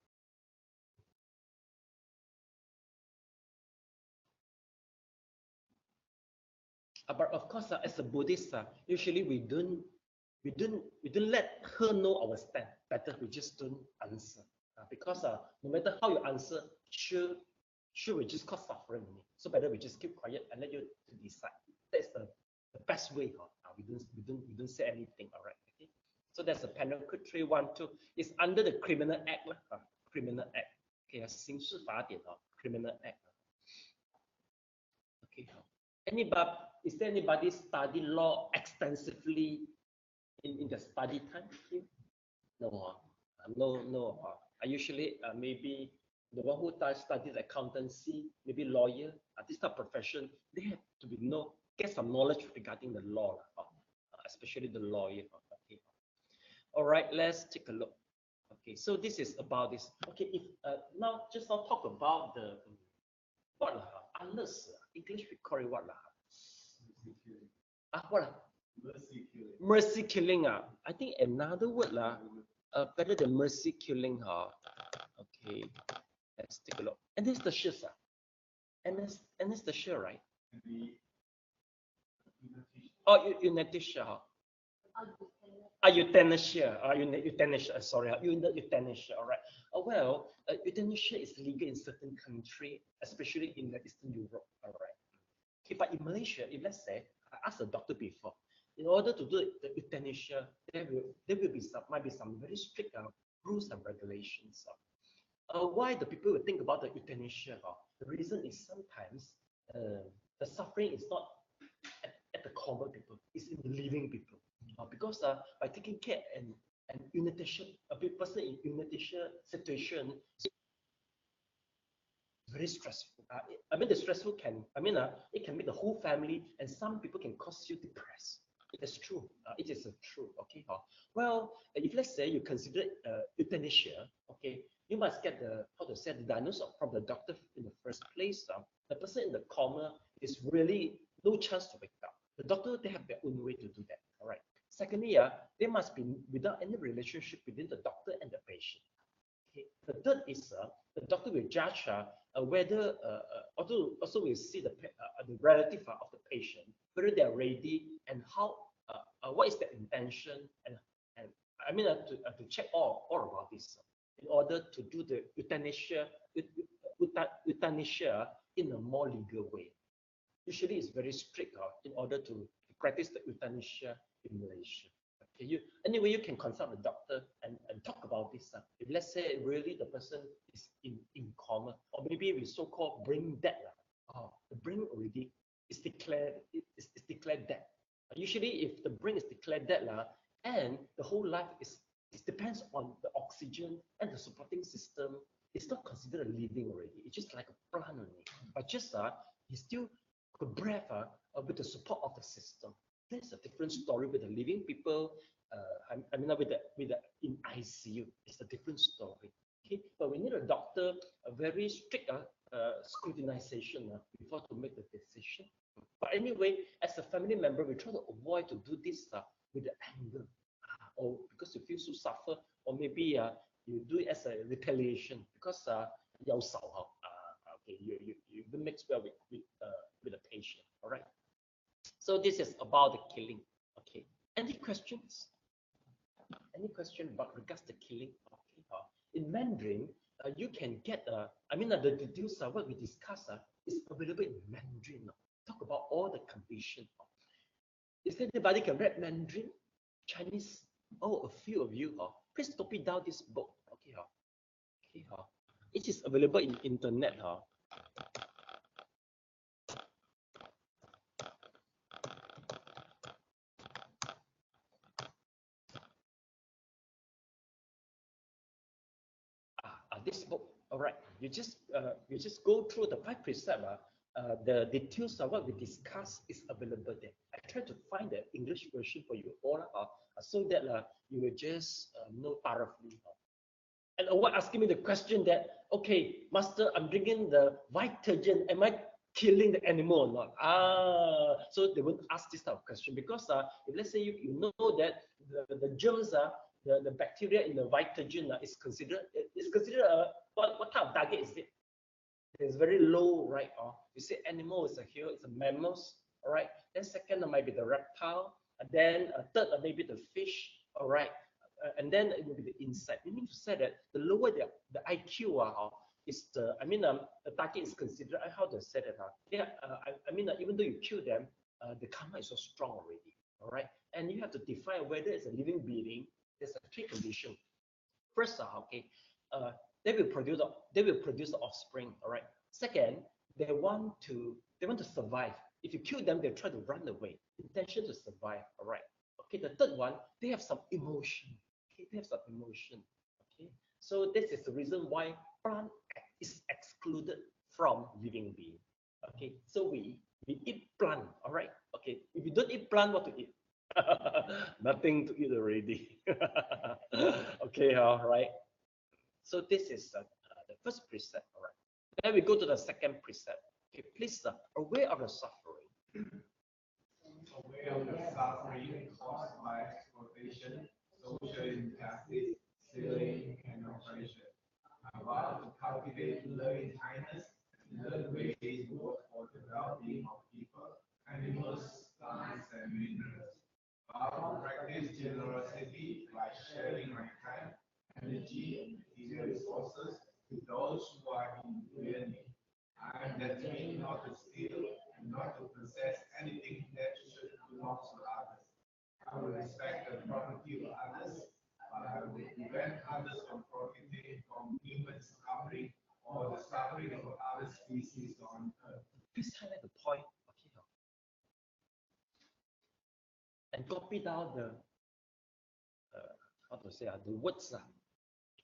But of course, as a Buddhist, usually we don't let her know our stand. Better we just don't answer, because no matter how you answer, she will just cause suffering. So better we just keep quiet and let you to decide. That's the best way. We don't say anything. All right. Okay. So that's a panel code 312. It's under the Criminal Act. Criminal Act. Okay, 刑事法典 Criminal Act. Okay. Is there anybody study law extensively in the study time here? No. No. I usually maybe the one who studies accountancy, maybe lawyer, this type of profession, they have to get some knowledge regarding the law, especially the lawyer. Okay. All right, let's take a look. Okay, so this is about this. Okay, if now talk about the what unless English we call it what what mercy killing. I think another word better than mercy killing. Okay, let's take a look. And this is the shirt. And this the shirt, right? Oh, euthanasia. Euthanasia. Euthanasia. Sorry, euthanasia. All right. Well, euthanasia is legal in certain countries, especially in Eastern Europe. All right. Okay, but in Malaysia, if let's say I asked the doctor before, in order to do the euthanasia, there might be some very strict rules and regulations. Why the people will think about the euthanasia? The reason is sometimes the suffering is not at the common people, it's in the living people. Because by taking care and euthanasia, a person in euthanasia situation is very stressful. The stressful it can make the whole family, and some people can cause you depressed. It is true. It is true. Okay. Well, if let's say you consider euthanasia, okay, you must get the diagnosis from the doctor in the first place. The person in the coma is really no chance to wake up. The doctor, they have their own way to do that. All right. Secondly, they must be without any relationship between the doctor and the patient. Okay. The third is the doctor will judge whether also will see the relative of the patient, whether they are ready and how what is their intention, and to check all about this in order to do the euthanasia in a more legal way. Usually it's very strict in order to practice the euthanasia in Malaysia. Okay, anyway, you can consult the doctor and talk about this. If let's say really the person is in coma, or maybe we so-called brain dead. The brain already is declared dead. Usually, if the brain is declared dead, and the whole life it depends on the oxygen and the supporting system, it's not considered living already. It's just like a plant only. But just he still could breathe with the support of the system. There's a different story with the living people. With the in ICU, it's a different story. Okay, but we need a doctor, a very strict scrutinization before to make the decision. But anyway, as a family member, we try to avoid to do this with the anger, or because you feel so suffer, or maybe you do it as a retaliation because okay, you mix well with the patient. All right. So this is about the killing. Okay. Any questions? Any question about regards to killing? Okay. In Mandarin, you can get the details what we discuss is available in Mandarin. Talk about all the conditions. Is there anybody can read Mandarin? Chinese? Oh, a few of you. Please copy down this book. Okay. Okay. It is available in internet. This book. All right. You just go through the 5 precepts. The details of what we discuss is available there. I try to find the English version for you all so that you will just know thoroughly. And what asking me the question that, okay, Master, I'm drinking the vitagen. Am I killing the animal or not? So they won't ask this type of question because if let's say you know that the germs the bacteria in the vitagen is considered what type of target is it? It's very low, right? You say animal is here, it's a mammals, all right. Then second might be the reptile, and then third maybe the fish, all right. And then it will be the insect. Meaning to say that the lower the IQ is the target is considered. How to say that? Even though you kill them, the karma is so strong already, all right. And you have to define whether it's a living being. There's a 3 conditions. First, they will produce the offspring. All right. Second, they want to survive. If you kill them, they try to run away. Intention to survive. All right. Okay. The third one, they have some emotion. Okay. They have some emotion. Okay. So this is the reason why plant is excluded from living being. Okay. So we eat plant. All right. Okay. If you don't eat plant, what to eat? Nothing to eat already. Okay. All right. So this is the first precept, all right. Then we go to the second precept. Okay, please, aware of the suffering. Aware of the suffering caused by exploitation, social injustice, stealing, and oppression. I vow to cultivate loving kindness and learn ways both for the well-being of people, animals, plants, and minerals. Vow to practice generosity by sharing my time, energy, and material resources to those who are in real need. I am determined not to steal and not to possess anything that should belong to others. I will respect the property of others, but I will prevent others from profiting from human suffering or the suffering of other species on earth. Please highlight the point. Okay. And copy down the the words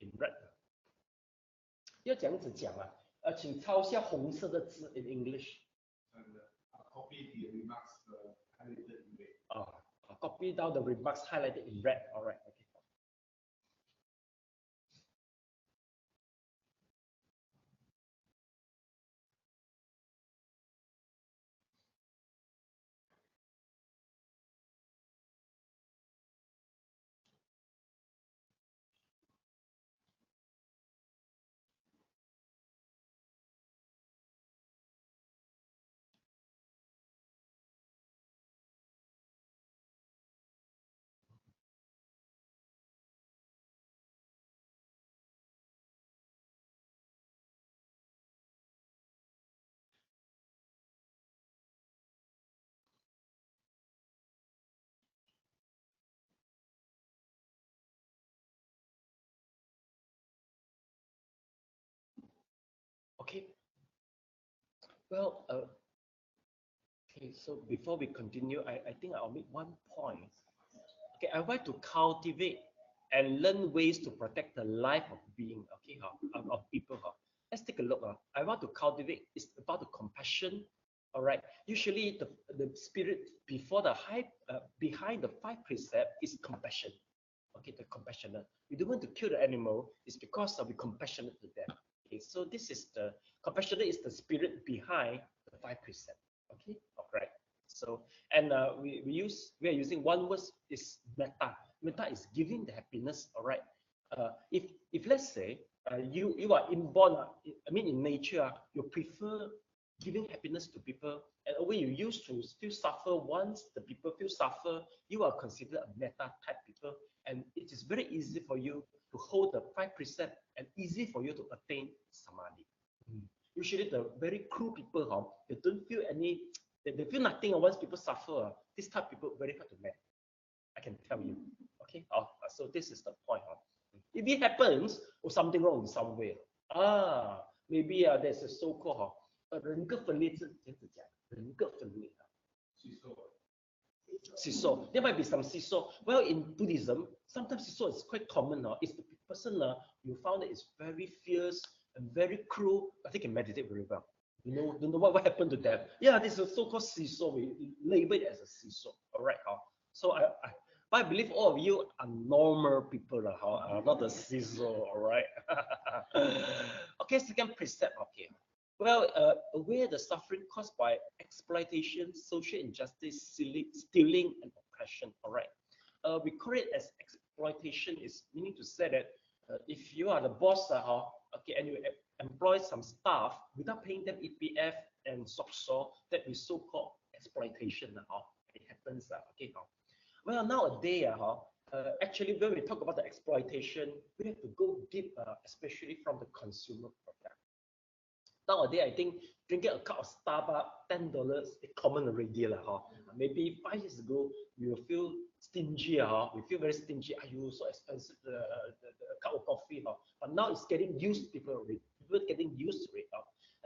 in red. 要这样子讲请抄下红色的字 in English. Copy the remarks highlighted in red. Copy down the remarks highlighted in red. All right. Okay. Okay. Well, okay, so before we continue, I think I'll make one point. Okay, I want to cultivate and learn ways to protect the life of being, okay, of people. Let's take a look. I want to cultivate, it's about the compassion. All right. Usually the spirit before behind the 5 precepts is compassion. Okay, the compassionate. We don't want to kill the animal, it's because we're compassionate to them. Okay, so this is the compassionate is the spirit behind the 5 precepts. Okay, all right. So and we are using one word is metta. Metta is giving the happiness. All right. If let's say you are inborn, I mean in nature, you prefer giving happiness to people, and when you used to feel suffer once the people feel suffer, you are considered a metta type people, and it is very easy for you to hold the 5 precepts and easy for you to attain samadhi. Usually the very cruel people, they don't feel any, they feel nothing once people suffer. This type of people very hard to manage. I can tell you. Okay. So this is the point. If it happens, or something wrong in some way, maybe there's a so-called 人格分裂症，这样子讲，人格分裂。Seesaw. There might be some seesaw. Well, in Buddhism, sometimes seesaw is quite common. It's the person you found that is very fierce and very cruel, but they can meditate very well. Don't know what happened to them. Yeah, this is a so-called seesaw. We label it as a seesaw. All right. So I believe all of you are normal people, not a seesaw. All right. Okay, second precept. Okay. Well, aware the suffering caused by exploitation, social injustice, stealing, and oppression. All right. We call it as exploitation. Is meaning to say that if you are the boss, okay, and you employ some staff without paying them EPF and SOCSO, that is so-called exploitation. It happens. Okay. Well, nowadays, actually, when we talk about the exploitation, we have to go deep, especially from the consumer product. Nowadays, I think drinking a cup of Starbucks, $10 is common already. Maybe 5 years ago, we will feel stingy. We feel very stingy. You so expensive, the cup of coffee. But now it's getting used, people are getting used to it.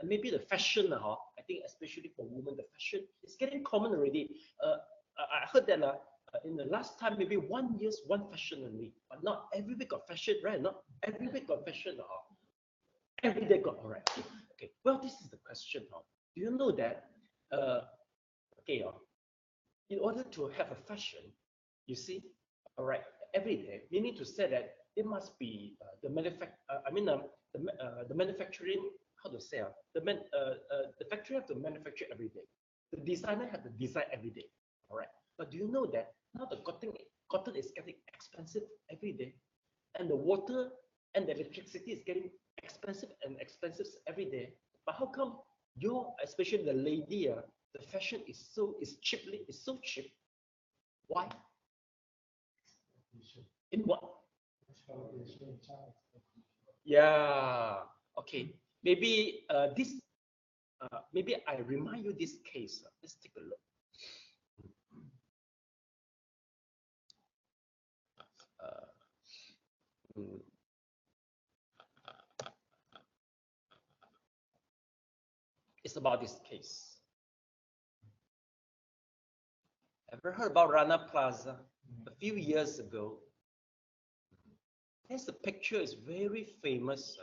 And maybe the fashion, I think especially for women, the fashion is getting common already. I heard that in the last time, maybe 1 year's one fashion only. But not every week got fashion, right? Not every week got fashion. Every day got, all right. Okay, well, this is the question. Do you know that, okay, in order to have a fashion, you see, all right, every day, you need to say that it must be the manufacturing, how to say, the factory have to manufacture every day. The designer have to design every day, all right. But do you know that now the cotton is getting expensive every day, and the water and the electricity is getting expensive and expensive every day. But how come especially the lady, the fashion is so cheap? Why? In what? Yeah. Okay. Maybe maybe I remind you this case. Let's take a look. It's about this case. Ever heard about Rana Plaza? A few years ago. Here's the picture. It's very famous.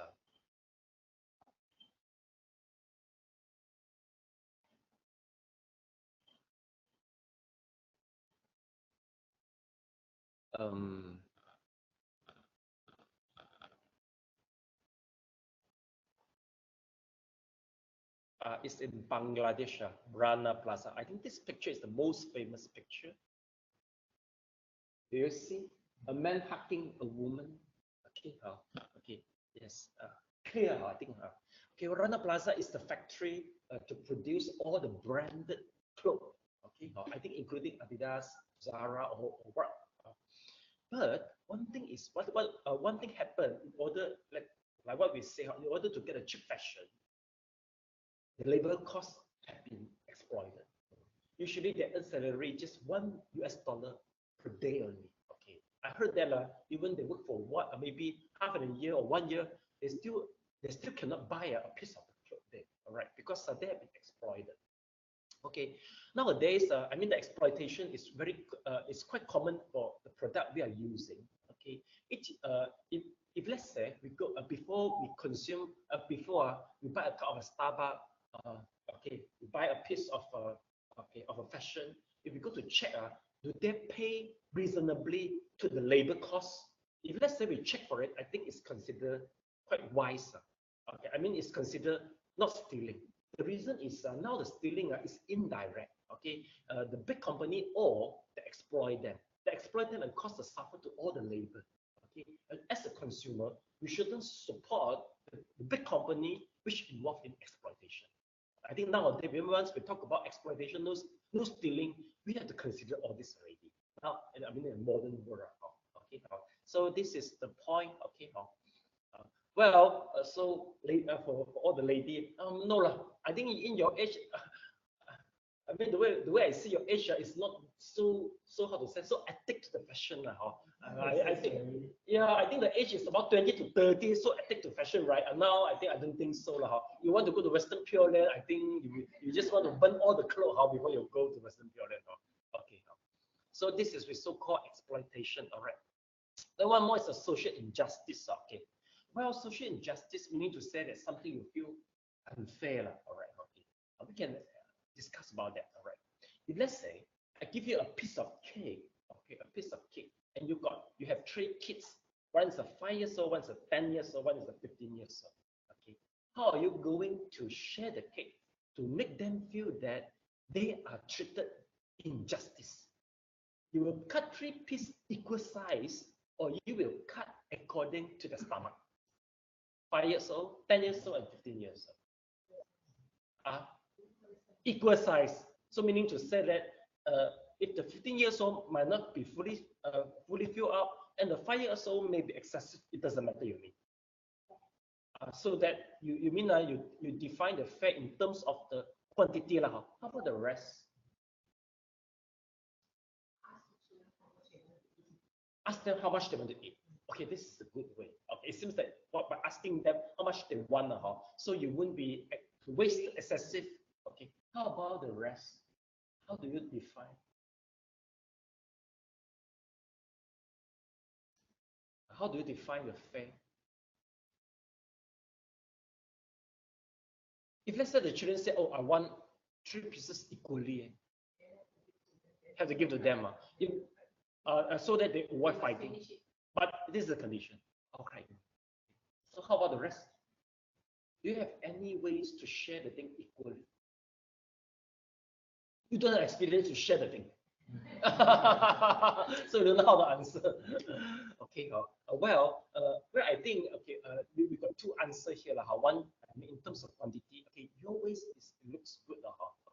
It's in Bangladesh, Rana Plaza. I think this picture is the most famous picture. Do you see a man hugging a woman? Okay, okay, yes, clear. I think. Okay, Rana Plaza is the factory to produce all the branded clothes. Okay, I think including Adidas, Zara, or what. But one thing is, one thing happened in order, like what we say, in order to get a cheap fashion, the labor costs have been exploited. Usually they earn salary just $1 per day only. Okay, I heard that even they work for maybe half a year or 1 year, they still cannot buy a piece of the cloth there. All right, because they have been exploited. Okay, nowadays I mean the exploitation is it's quite common for the product we are using. Okay, if let's say we go before we consume we buy a cup of Starbucks, okay, we buy a piece of a fashion. If we go to check, do they pay reasonably to the labor cost? If let's say we check for it, I think it's considered quite wise. Okay, I mean, it's considered not stealing. The reason is now the stealing is indirect. Okay, the big company or they exploit them. They exploit them and cause the suffer to all the labor. Okay, and as a consumer, we shouldn't support the big company which involved in exploitation. I think nowadays, once we talk about exploitation, no stealing, we have to consider all this already. Now, I mean, in a modern world. Okay, so this is the point. Okay, so for all the lady, no lah. I think in your age, I mean the way I see your age is not so how to say so addict to the fashion lah. I think I think the age is about 20 to 30, so addict to fashion, right? And now I don't think so lah. You want to go to Western Pure Land, I think you just want to burn all the clothes before you go to Western Pure Land. Okay, so this is with so-called exploitation. All right. Then one more is a social injustice. Okay. Well, social injustice meaning to say that something you feel unfair. All right. Okay. We can discuss about that. All right. If let's say I give you a piece of cake, okay, a piece of cake, and you have 3 kids. One is a 5 years old, one is a 10 years old, one is a 15 years old. Okay. How are you going to share the cake to make them feel that they are treated injustice? You will cut 3 pieces equal size, or you will cut according to the stomach. 5 years old, 10 years old, and 15 years old. Equal size. So meaning to say that if the 15 years old might not be fully filled up, and the 5 years old may be excessive, it doesn't matter, you mean. So that you mean you define the fare in terms of the quantity. How about the rest? Ask them how much they want to eat. Okay, this is a good way. Okay, it seems that by asking them how much they want, so you wouldn't be waste excessive. Okay, how about the rest? How do you define? How do you define the fare? If let's say the children say, "Oh, I want 3 pieces equally," have to give to them, so that they avoid fighting. But this is the condition. Okay. So how about the rest? Do you have any ways to share the thing equally? You don't have experience to share the thing. So you don't know how to answer. Okay. Well, I think we got 2 answers here. One, in terms of quantity. Okay, your ways looks good.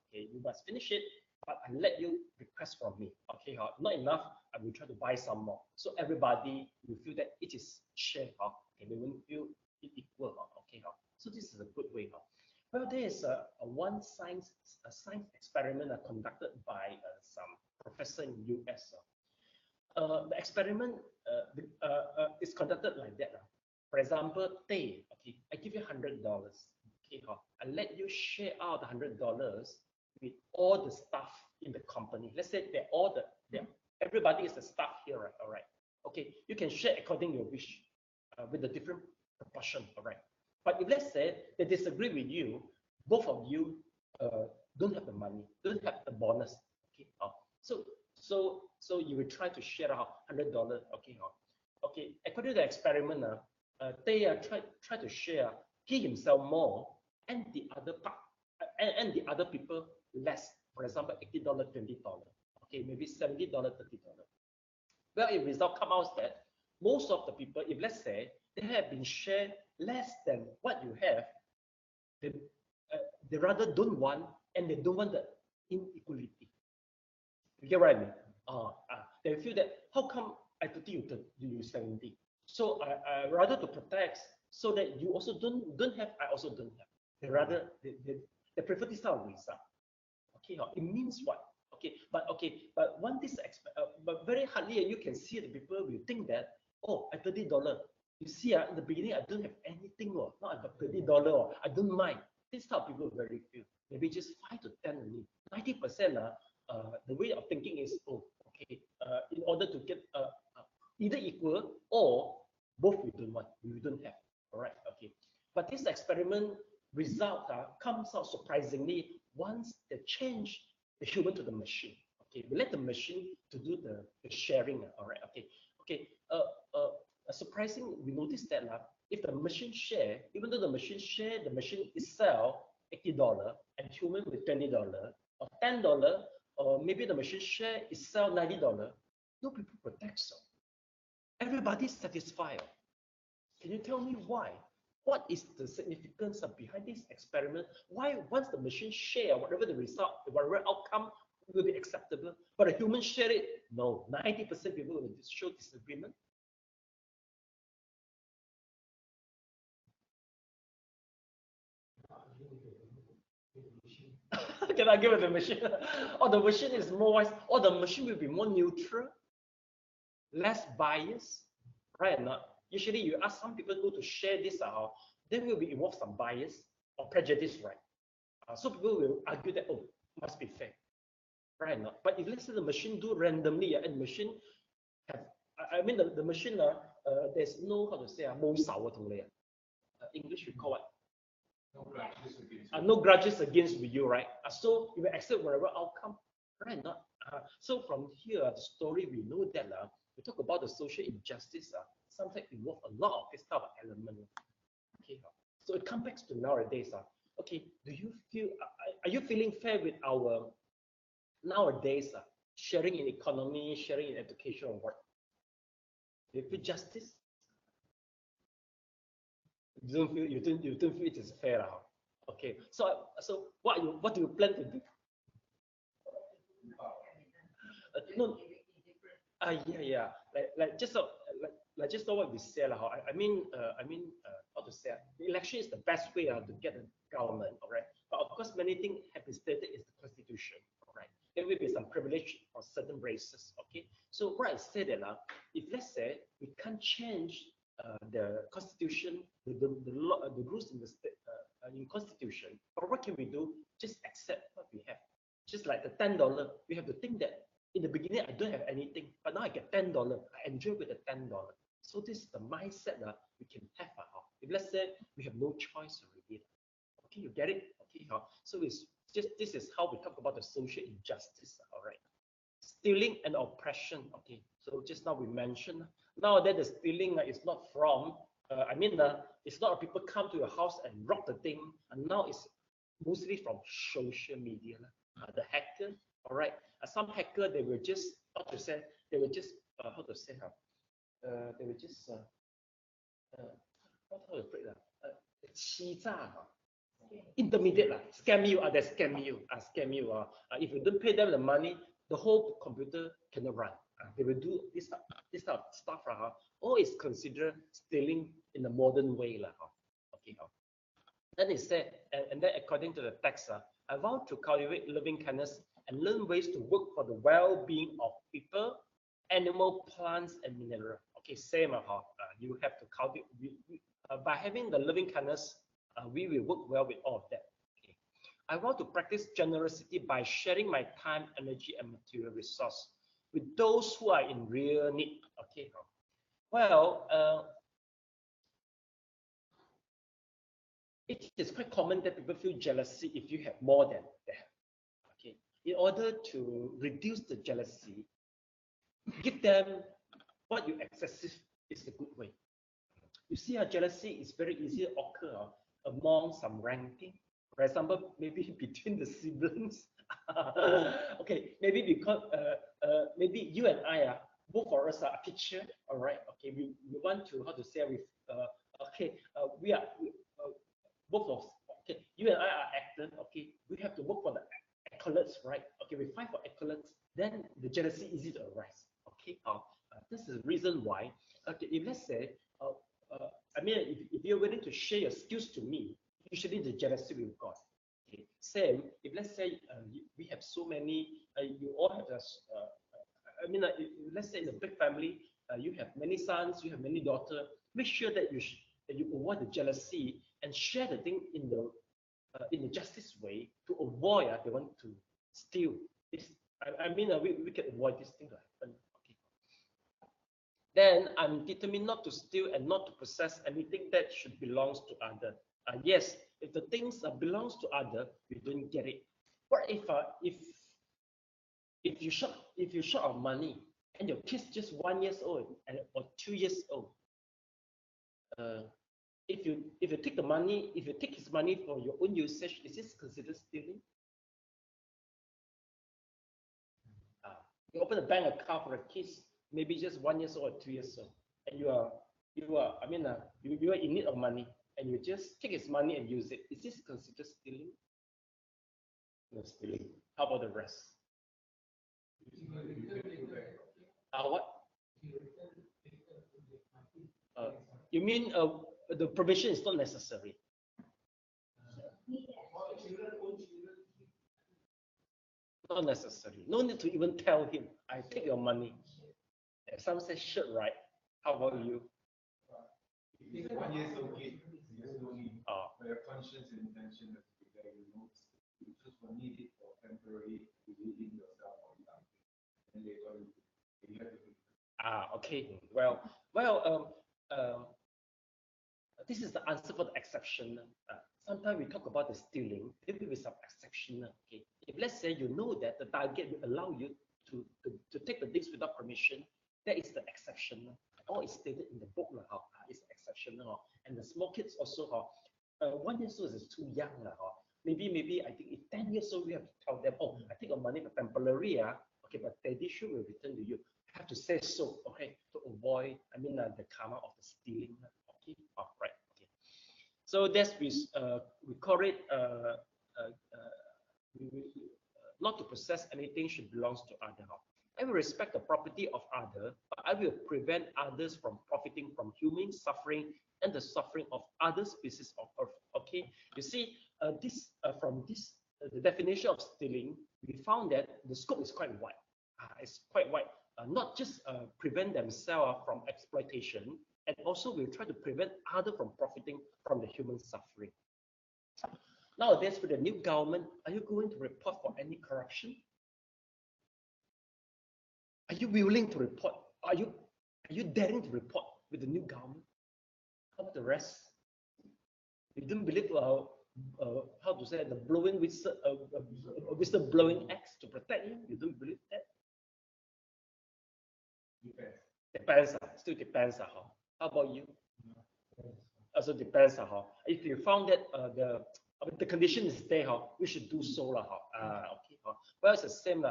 Okay, you must finish it, but I let you request from me. Okay, not enough, I will try to buy some more. So everybody will feel that it is shared. Okay, they won't feel it equal. Okay, so this is a good way. Well, there is one science experiment conducted by some professor in US. The experiment is conducted like that. For example, okay, I give you $100. Okay, I let you share out the $100 with all the staff in the company. Let's say everybody is the staff here, right? All right. Okay, you can share according to your wish with a different proportion. All right. But if let's say they disagree with you, both of you don't have the money, don't have the bonus. Okay. So you will try to share out $100. Okay. Okay. According to the experiment, they try to share he himself more and the other part and the other people less. For example, $80, $20. Okay, maybe $70, $30. Well, the result comes out that most of the people, if let's say they have been shared less than what you have, they rather don't want, and they don't want the inequality. You get what I mean? They feel that how come I 30 you 70? So I rather to protect so that you also don't have, I also don't have. They rather they prefer this type of result. Okay, it means what? But one this but very hardly you can see the people will think that, oh, at $30, you see, in the beginning I don't have anything, now I got $30, I don't mind. This type of people very few. Maybe just 5 to 10 only. 90%, the way of thinking is, oh, okay, in order to get either equal or both we don't want, we don't have. All right, okay. But this experiment result comes out surprisingly once they change the human to the machine. Okay, we let the machine to do the sharing. All right, okay, okay. surprising, we noticed that if the machine share, even though the machine share, the machine itself $80 and human with $20 or $10, or maybe the machine share itself $90, no people protect so. Everybody's satisfied. Can you tell me why? What is the significance behind this experiment? Why once the machine share, whatever the result, whatever outcome will be acceptable, but a human share it? No, 90% people will show disagreement. Can I give it the machine? Or the machine is more wise, or the machine will be more neutral, less biased, right or not? Usually you ask some people to share this, there will be involved some bias or prejudice, right? So people will argue that, oh, must be fair, right or not? But if let's say the machine do randomly, and the machine have, I mean the machine, there's no, how to say, English we call it? No grudges against you, right? So you will accept whatever outcome, right? Not so from here, the story we know that we talk about the social injustice. Sometimes involve a lot of this type of element. Okay, so it comes back to nowadays. Okay, do you feel? Are you feeling fair with our nowadays sharing in economy, sharing in education, or what? Do you feel justice? You don't feel it is fair. Okay, so what do you plan to do? No, yeah, like just like just what we said. I mean, how to say? The election is the best way to get a government, all right. But of course, many things have been stated in the constitution, all right. There will be some privilege for certain races, okay. So what I said that if let's say we can't change the constitution, the law, the rules in the state, in constitution, but what can we do? Just accept what we have. Just like the $10, we have to think that in the beginning I don't have anything, but now I get $10. I enjoy with the $10. So this is the mindset we can have. If let's say we have no choice already, okay, you get it? Okay, so it's just this is how we talk about the social injustice. All right, stealing and oppression. Okay, so just now we mentioned nowadays the stealing is not from. It's not people come to your house and rob the thing, and now it's mostly from social media. The hacker, all right. Some hacker they will just how to say they will just how to say they will just what how to put that 欺诈 intermediate scam you they scam you scam you if you don't pay them the money, the whole computer cannot run. They will do this type of stuff. All is considered stealing in the modern way. Okay. Then it said, and then according to the text, I vow to cultivate loving kindness and learn ways to work for the well-being of people, animal, plants, and mineral. Okay, same. You have to cultivate. By having the loving kindness, we will work well with all of that. Okay. I want to practice generosity by sharing my time, energy, and material resource with those who are in real need. Okay. Well, it is quite common that people feel jealousy if you have more than them. Okay. In order to reduce the jealousy, give them what you excessive is a good way. You see, jealousy is very easy to occur among some ranking. For example, maybe between the siblings. Okay, maybe because maybe you and I both for us are a teacher. All right. Okay, we want to how to say with we are both of okay. You and I are actors. Okay, we have to work for the accolades, right? Okay, we fight for accolades. Then the jealousy easy to arise. Okay. This is the reason why. Okay, if let's say if you're willing to share your skills to me, usually the jealousy will go. Okay. Same, if let's say we have so many, you all have let's say in a big family, you have many sons, you have many daughters. Make sure that you avoid the jealousy and share the thing in the justice way to avoid they want to steal. We can avoid this thing to happen. Then I'm determined not to steal and not to possess anything that should belongs to other. Yes, if the things belongs to other, we don't get it. What if you short of money and your kid's just 1 year old or 2 years old? if you take the money, if you take his money for your own usage, is this considered stealing? You open a bank account for a kids, maybe just 1 year old or 2 years old, and you are in need of money, and you just take his money and use it. Is this considered stealing? No stealing. How about the rest? What? You mean the provision is not necessary? Not necessary. No need to even tell him, I take your money. Some say, sure, right? How about you? 1 year is okay. There's no need. But your conscience and intention has to be there. You just need it for temporary relieving yourself from something. And later on, you have to. Okay. This is the answer for the exception. Sometimes we talk about the stealing, there will be some exception. Okay, if let's say you know that the target will allow you to take the things without permission, that is the exception. All is stated in the book is exceptional. And the small kids also 1 year old is too young Maybe I think if 10 years old we have to tell them, oh, I take your money for temporary okay, but the issue will return to you. You have to say so, okay, to avoid the karma of the stealing. Okay, right. Okay. So that's we call it not to possess anything should belongs to other. I will respect the property of other, but I will prevent others from profiting from human suffering and the suffering of other species of earth. Okay, you see, from this the definition of stealing, we found that the scope is quite wide. It's quite wide. Not just prevent themselves from exploitation, and also we'll try to prevent others from profiting from the human suffering. Nowadays, with the new government, are you going to report for any corruption? Are you willing to report? Are you daring to report with the new government? How about the rest? You don't believe how to say the blowing whistle blowing acts to protect you? You don't believe that? Depends. Still depends. How about you? Also depends. If you found that the condition is there, we should do so. Okay. Well, it's the same.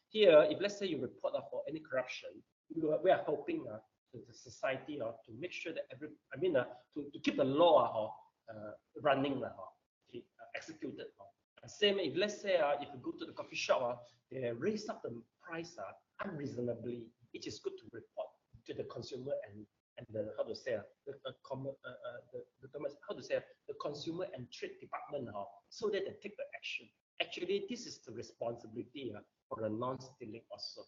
Here, if let's say you report for any corruption, we are hoping the society to make sure that to keep the law running, executed. Same if let's say if you go to the coffee shop, they raise up the price unreasonably, it is good to report to the consumer and the the consumer and trade department so that they take the action. Actually, this is the responsibility for the non-stealing also.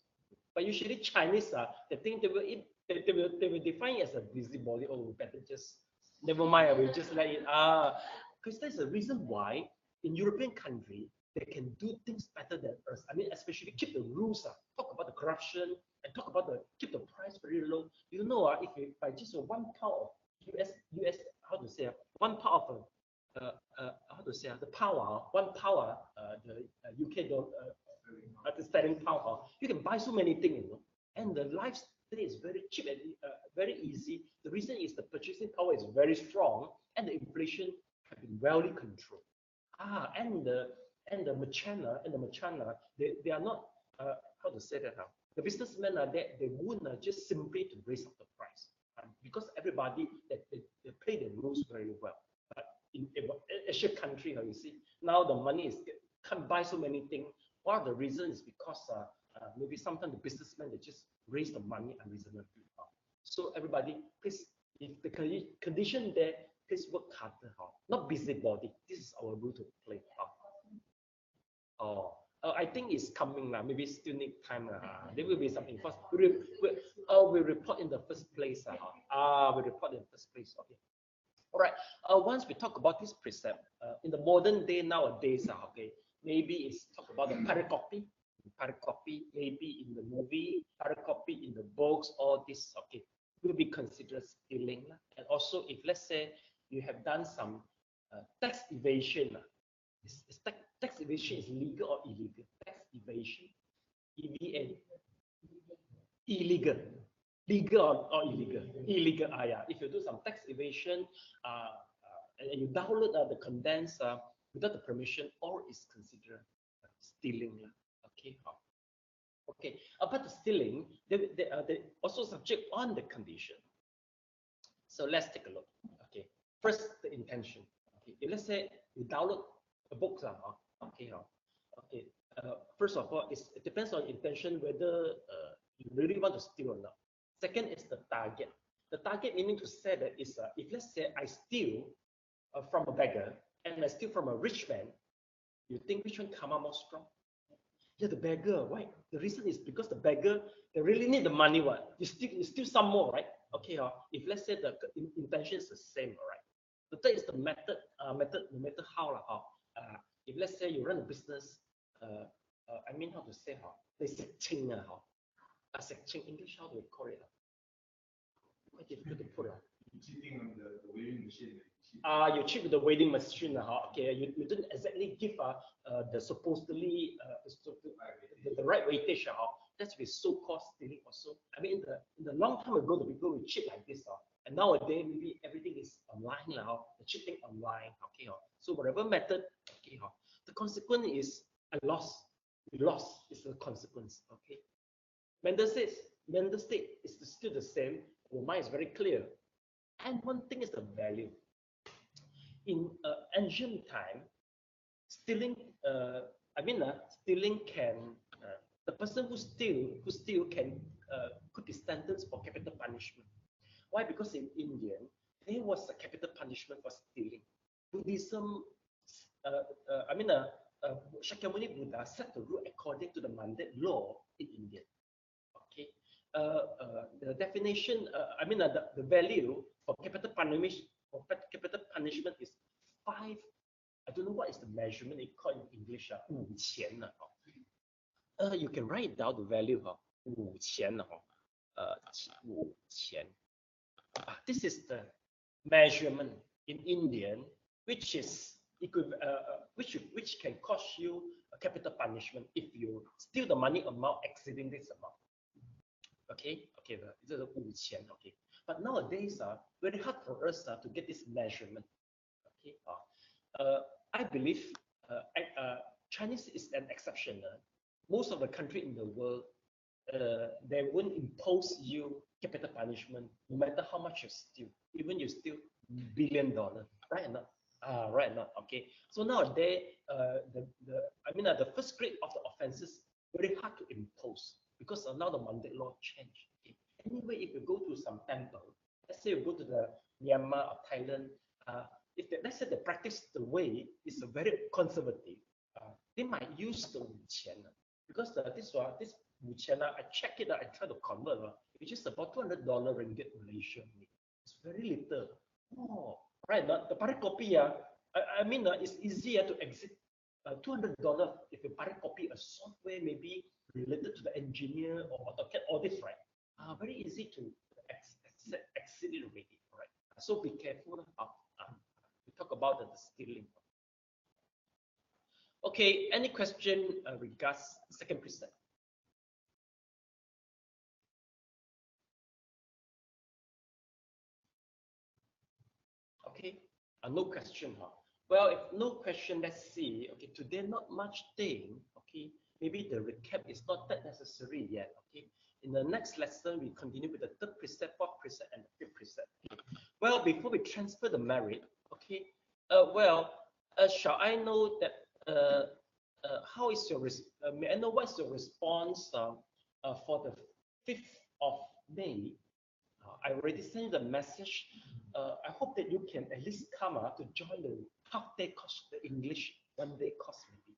But usually Chinese, they think they will define it as a busybody. Oh, we better just never mind. We'll just let it. Because there's a reason why in European country they can do things better than us. Especially keep the rules. Talk about the corruption and talk about keep the price very low. You know, if you buy just 1 pound of US, the power, 1 power, the UK the sterling pound, you can buy so many things, and the lifestyle is very cheap and very easy. The reason is the purchasing power is very strong, and the inflation has been well controlled. And the merchant, they are not the businessmen they won't just simply to raise up the price because everybody they play the rules very well. But in Asian country, you see now the money can't buy so many things. One of the reasons is because maybe sometimes the businessmen they just raise the money unreasonably. So everybody, please, if the condition there, please work harder. Not busybody. This is our rule to play. I think it's coming now. Maybe still need time. There will be something first. We report in the first place. We report in the first place. Okay. All right. Once we talk about this precept, in the modern day nowadays, okay, maybe it's talk about the paracopy, maybe in the movie, paracopy in the books, all this, okay, will be considered stealing. And also, if let's say you have done some tax evasion, tax evasion is legal or illegal? Tax evasion, EVA, illegal. Legal or illegal? Illegal. Yeah. If you do some tax evasion, and you download the condensed without the permission, all is considered stealing. Okay. Okay. About the stealing, they also subject on the condition. So let's take a look. Okay. First, the intention. Okay. If let's say you download a book, okay. Okay. First of all, it depends on intention whether you really want to steal or not. Second is the target. The target meaning to say that is if let's say I steal from a beggar and I steal from a rich man, you think which one come out more strong? Yeah, the beggar. Why? The reason is because the beggar, they really need the money. What? You steal some more, right? Okay. If let's say the intention is the same, all right. The third is the method. No matter how. If let's say you run a business, I mean how to say they searching searching English, how do we call it? Quite difficult to put. Cheating on the weighing machine. You cheat with the weighing machine. Okay, you didn't exactly give the supposedly the right weightage. That's with so-called stealing also. I mean, in the long time ago, the people would cheat like this. And nowadays, maybe everything is online now. The cheating online. Okay. So whatever method, okay. The consequence is I lost. We lost is the consequence. Okay. Mental state is still the same. Your mind is very clear. And one thing is the value. In ancient time, stealing, stealing can, the person who steal can could be sentenced for capital punishment. Why? Because in India, there was a capital punishment for stealing. Buddhism, Shakyamuni Buddha set the rule according to the mandate law in India. Okay. The definition, the value for capital punishment is 5. I don't know what is the measurement it called in English. 5钱. You can write down the value. 5钱. 5钱. This is the measurement in Indian, which is which can cost you a capital punishment if you steal the money amount exceeding this amount. Okay, this is 5钱. Okay, but nowadays, very hard for us to get this measurement. Okay, I believe Chinese is an exception. Most of the country in the world, they won't impose you capital punishment no matter how much you steal, even you steal $1 billion, right or not? Right or not? Okay. So nowadays, the first grade of the offenses very hard to impose because now the mandate law changed. Okay. Anyway, if you go to some temple, let's say you go to the Myanmar or Thailand, if let's say the practice the way is very conservative, they might use the 5钱 because this 5钱 I check it, I try to convert, it's just about $200 ringgit Malaysian. It's very little. Oh, right. The paricopy, it's easier to exit $200 if you paricopy a software maybe related to the engineer or AutoCAD, all this, right? Very easy to exit it already, right? So be careful. We talk about the stealing. Okay, any question regards second precept? Okay, no question. Well, if no question, let's see. Okay, today not much thing. Okay, maybe the recap is not that necessary yet. Okay, in the next lesson we continue with the third precept, fourth precept, and the fifth precept. Okay. Well, before we transfer the merit, okay. Shall I know that? How is your may I know what's your response for the 5th of May? I already sent the message. I hope that you can at least come to join the half-day course, the English one-day course maybe.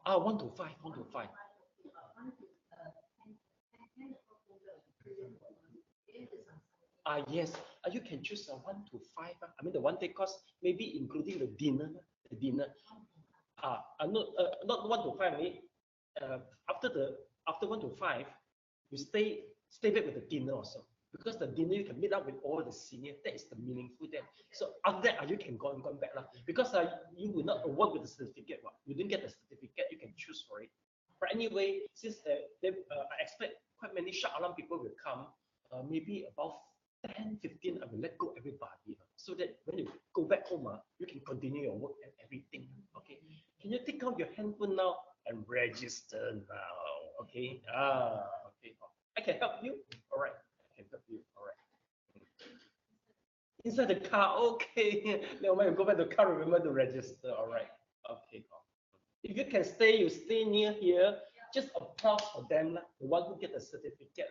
1 to 5, 1 to 5. Yes, you can choose 1 to 5. The one-day course, maybe including the dinner. Not 1 to 5. After 1 to 5, you stay back with the dinner also, because the dinner you can meet up with all the senior. That is the meaningful there. So after that, you can go back because you will not award with the certificate. You didn't get the certificate. You can choose for it. But anyway, since I expect quite many shah alam people will come, maybe about 10, 15, I will let go everybody, so that when you go back home, you can continue your work and everything. Okay, can you take out your handphone now and register now? Okay, okay, I can help you. All right, I can help you. All right. Inside the car, okay. Now when you go back to the car, remember to register. All right, okay. If you can stay, you stay near here. Just applause for them, the one who get the certificate,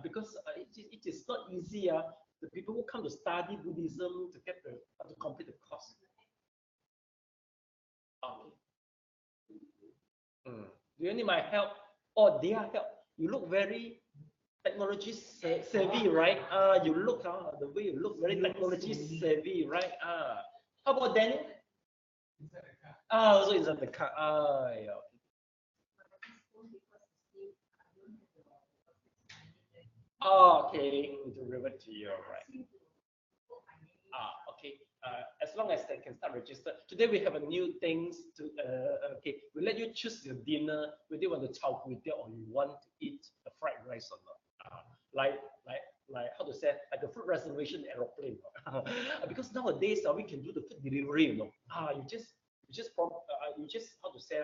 because it is not easy. The people who come to study Buddhism to get to complete the course. Okay. Do you need my help or their help? You look very technology savvy, right? You look the way you look very technology savvy, right? How about Daniel? Also inside the car. Yeah. Okay, to revert to you, right? Okay. As long as they can start register. Today we have a new things to. Okay, we let you choose your dinner. Whether you want the chao kui or you want to eat the fried rice or not. Like how to say, like the food reservation aeroplane. Because nowadays we can do the food delivery. You just how to say,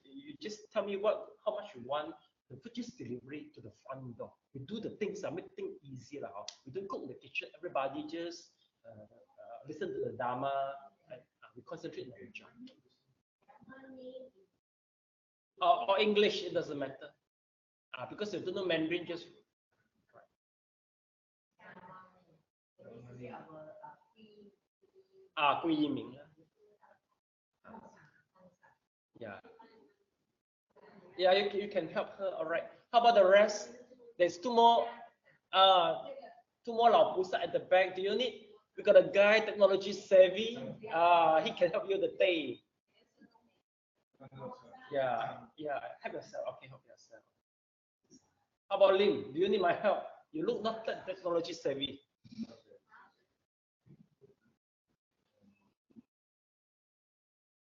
you just tell me how much you want. The food just delivery to the front door. We do the things make things easier. We don't cook in the kitchen. Everybody just listen to the dharma. And, we concentrate on the job. Or English, it doesn't matter. Because you don't know Mandarin, just Guanyintang. Yeah. Yeah, you can help her. All right. How about the rest? There's two more Lao Pusa at the back. Do you need? We got a guy, technology savvy. He can help you the day. Yeah. Help yourself. Okay, help yourself. How about Lim? Do you need my help? You look not that technology savvy.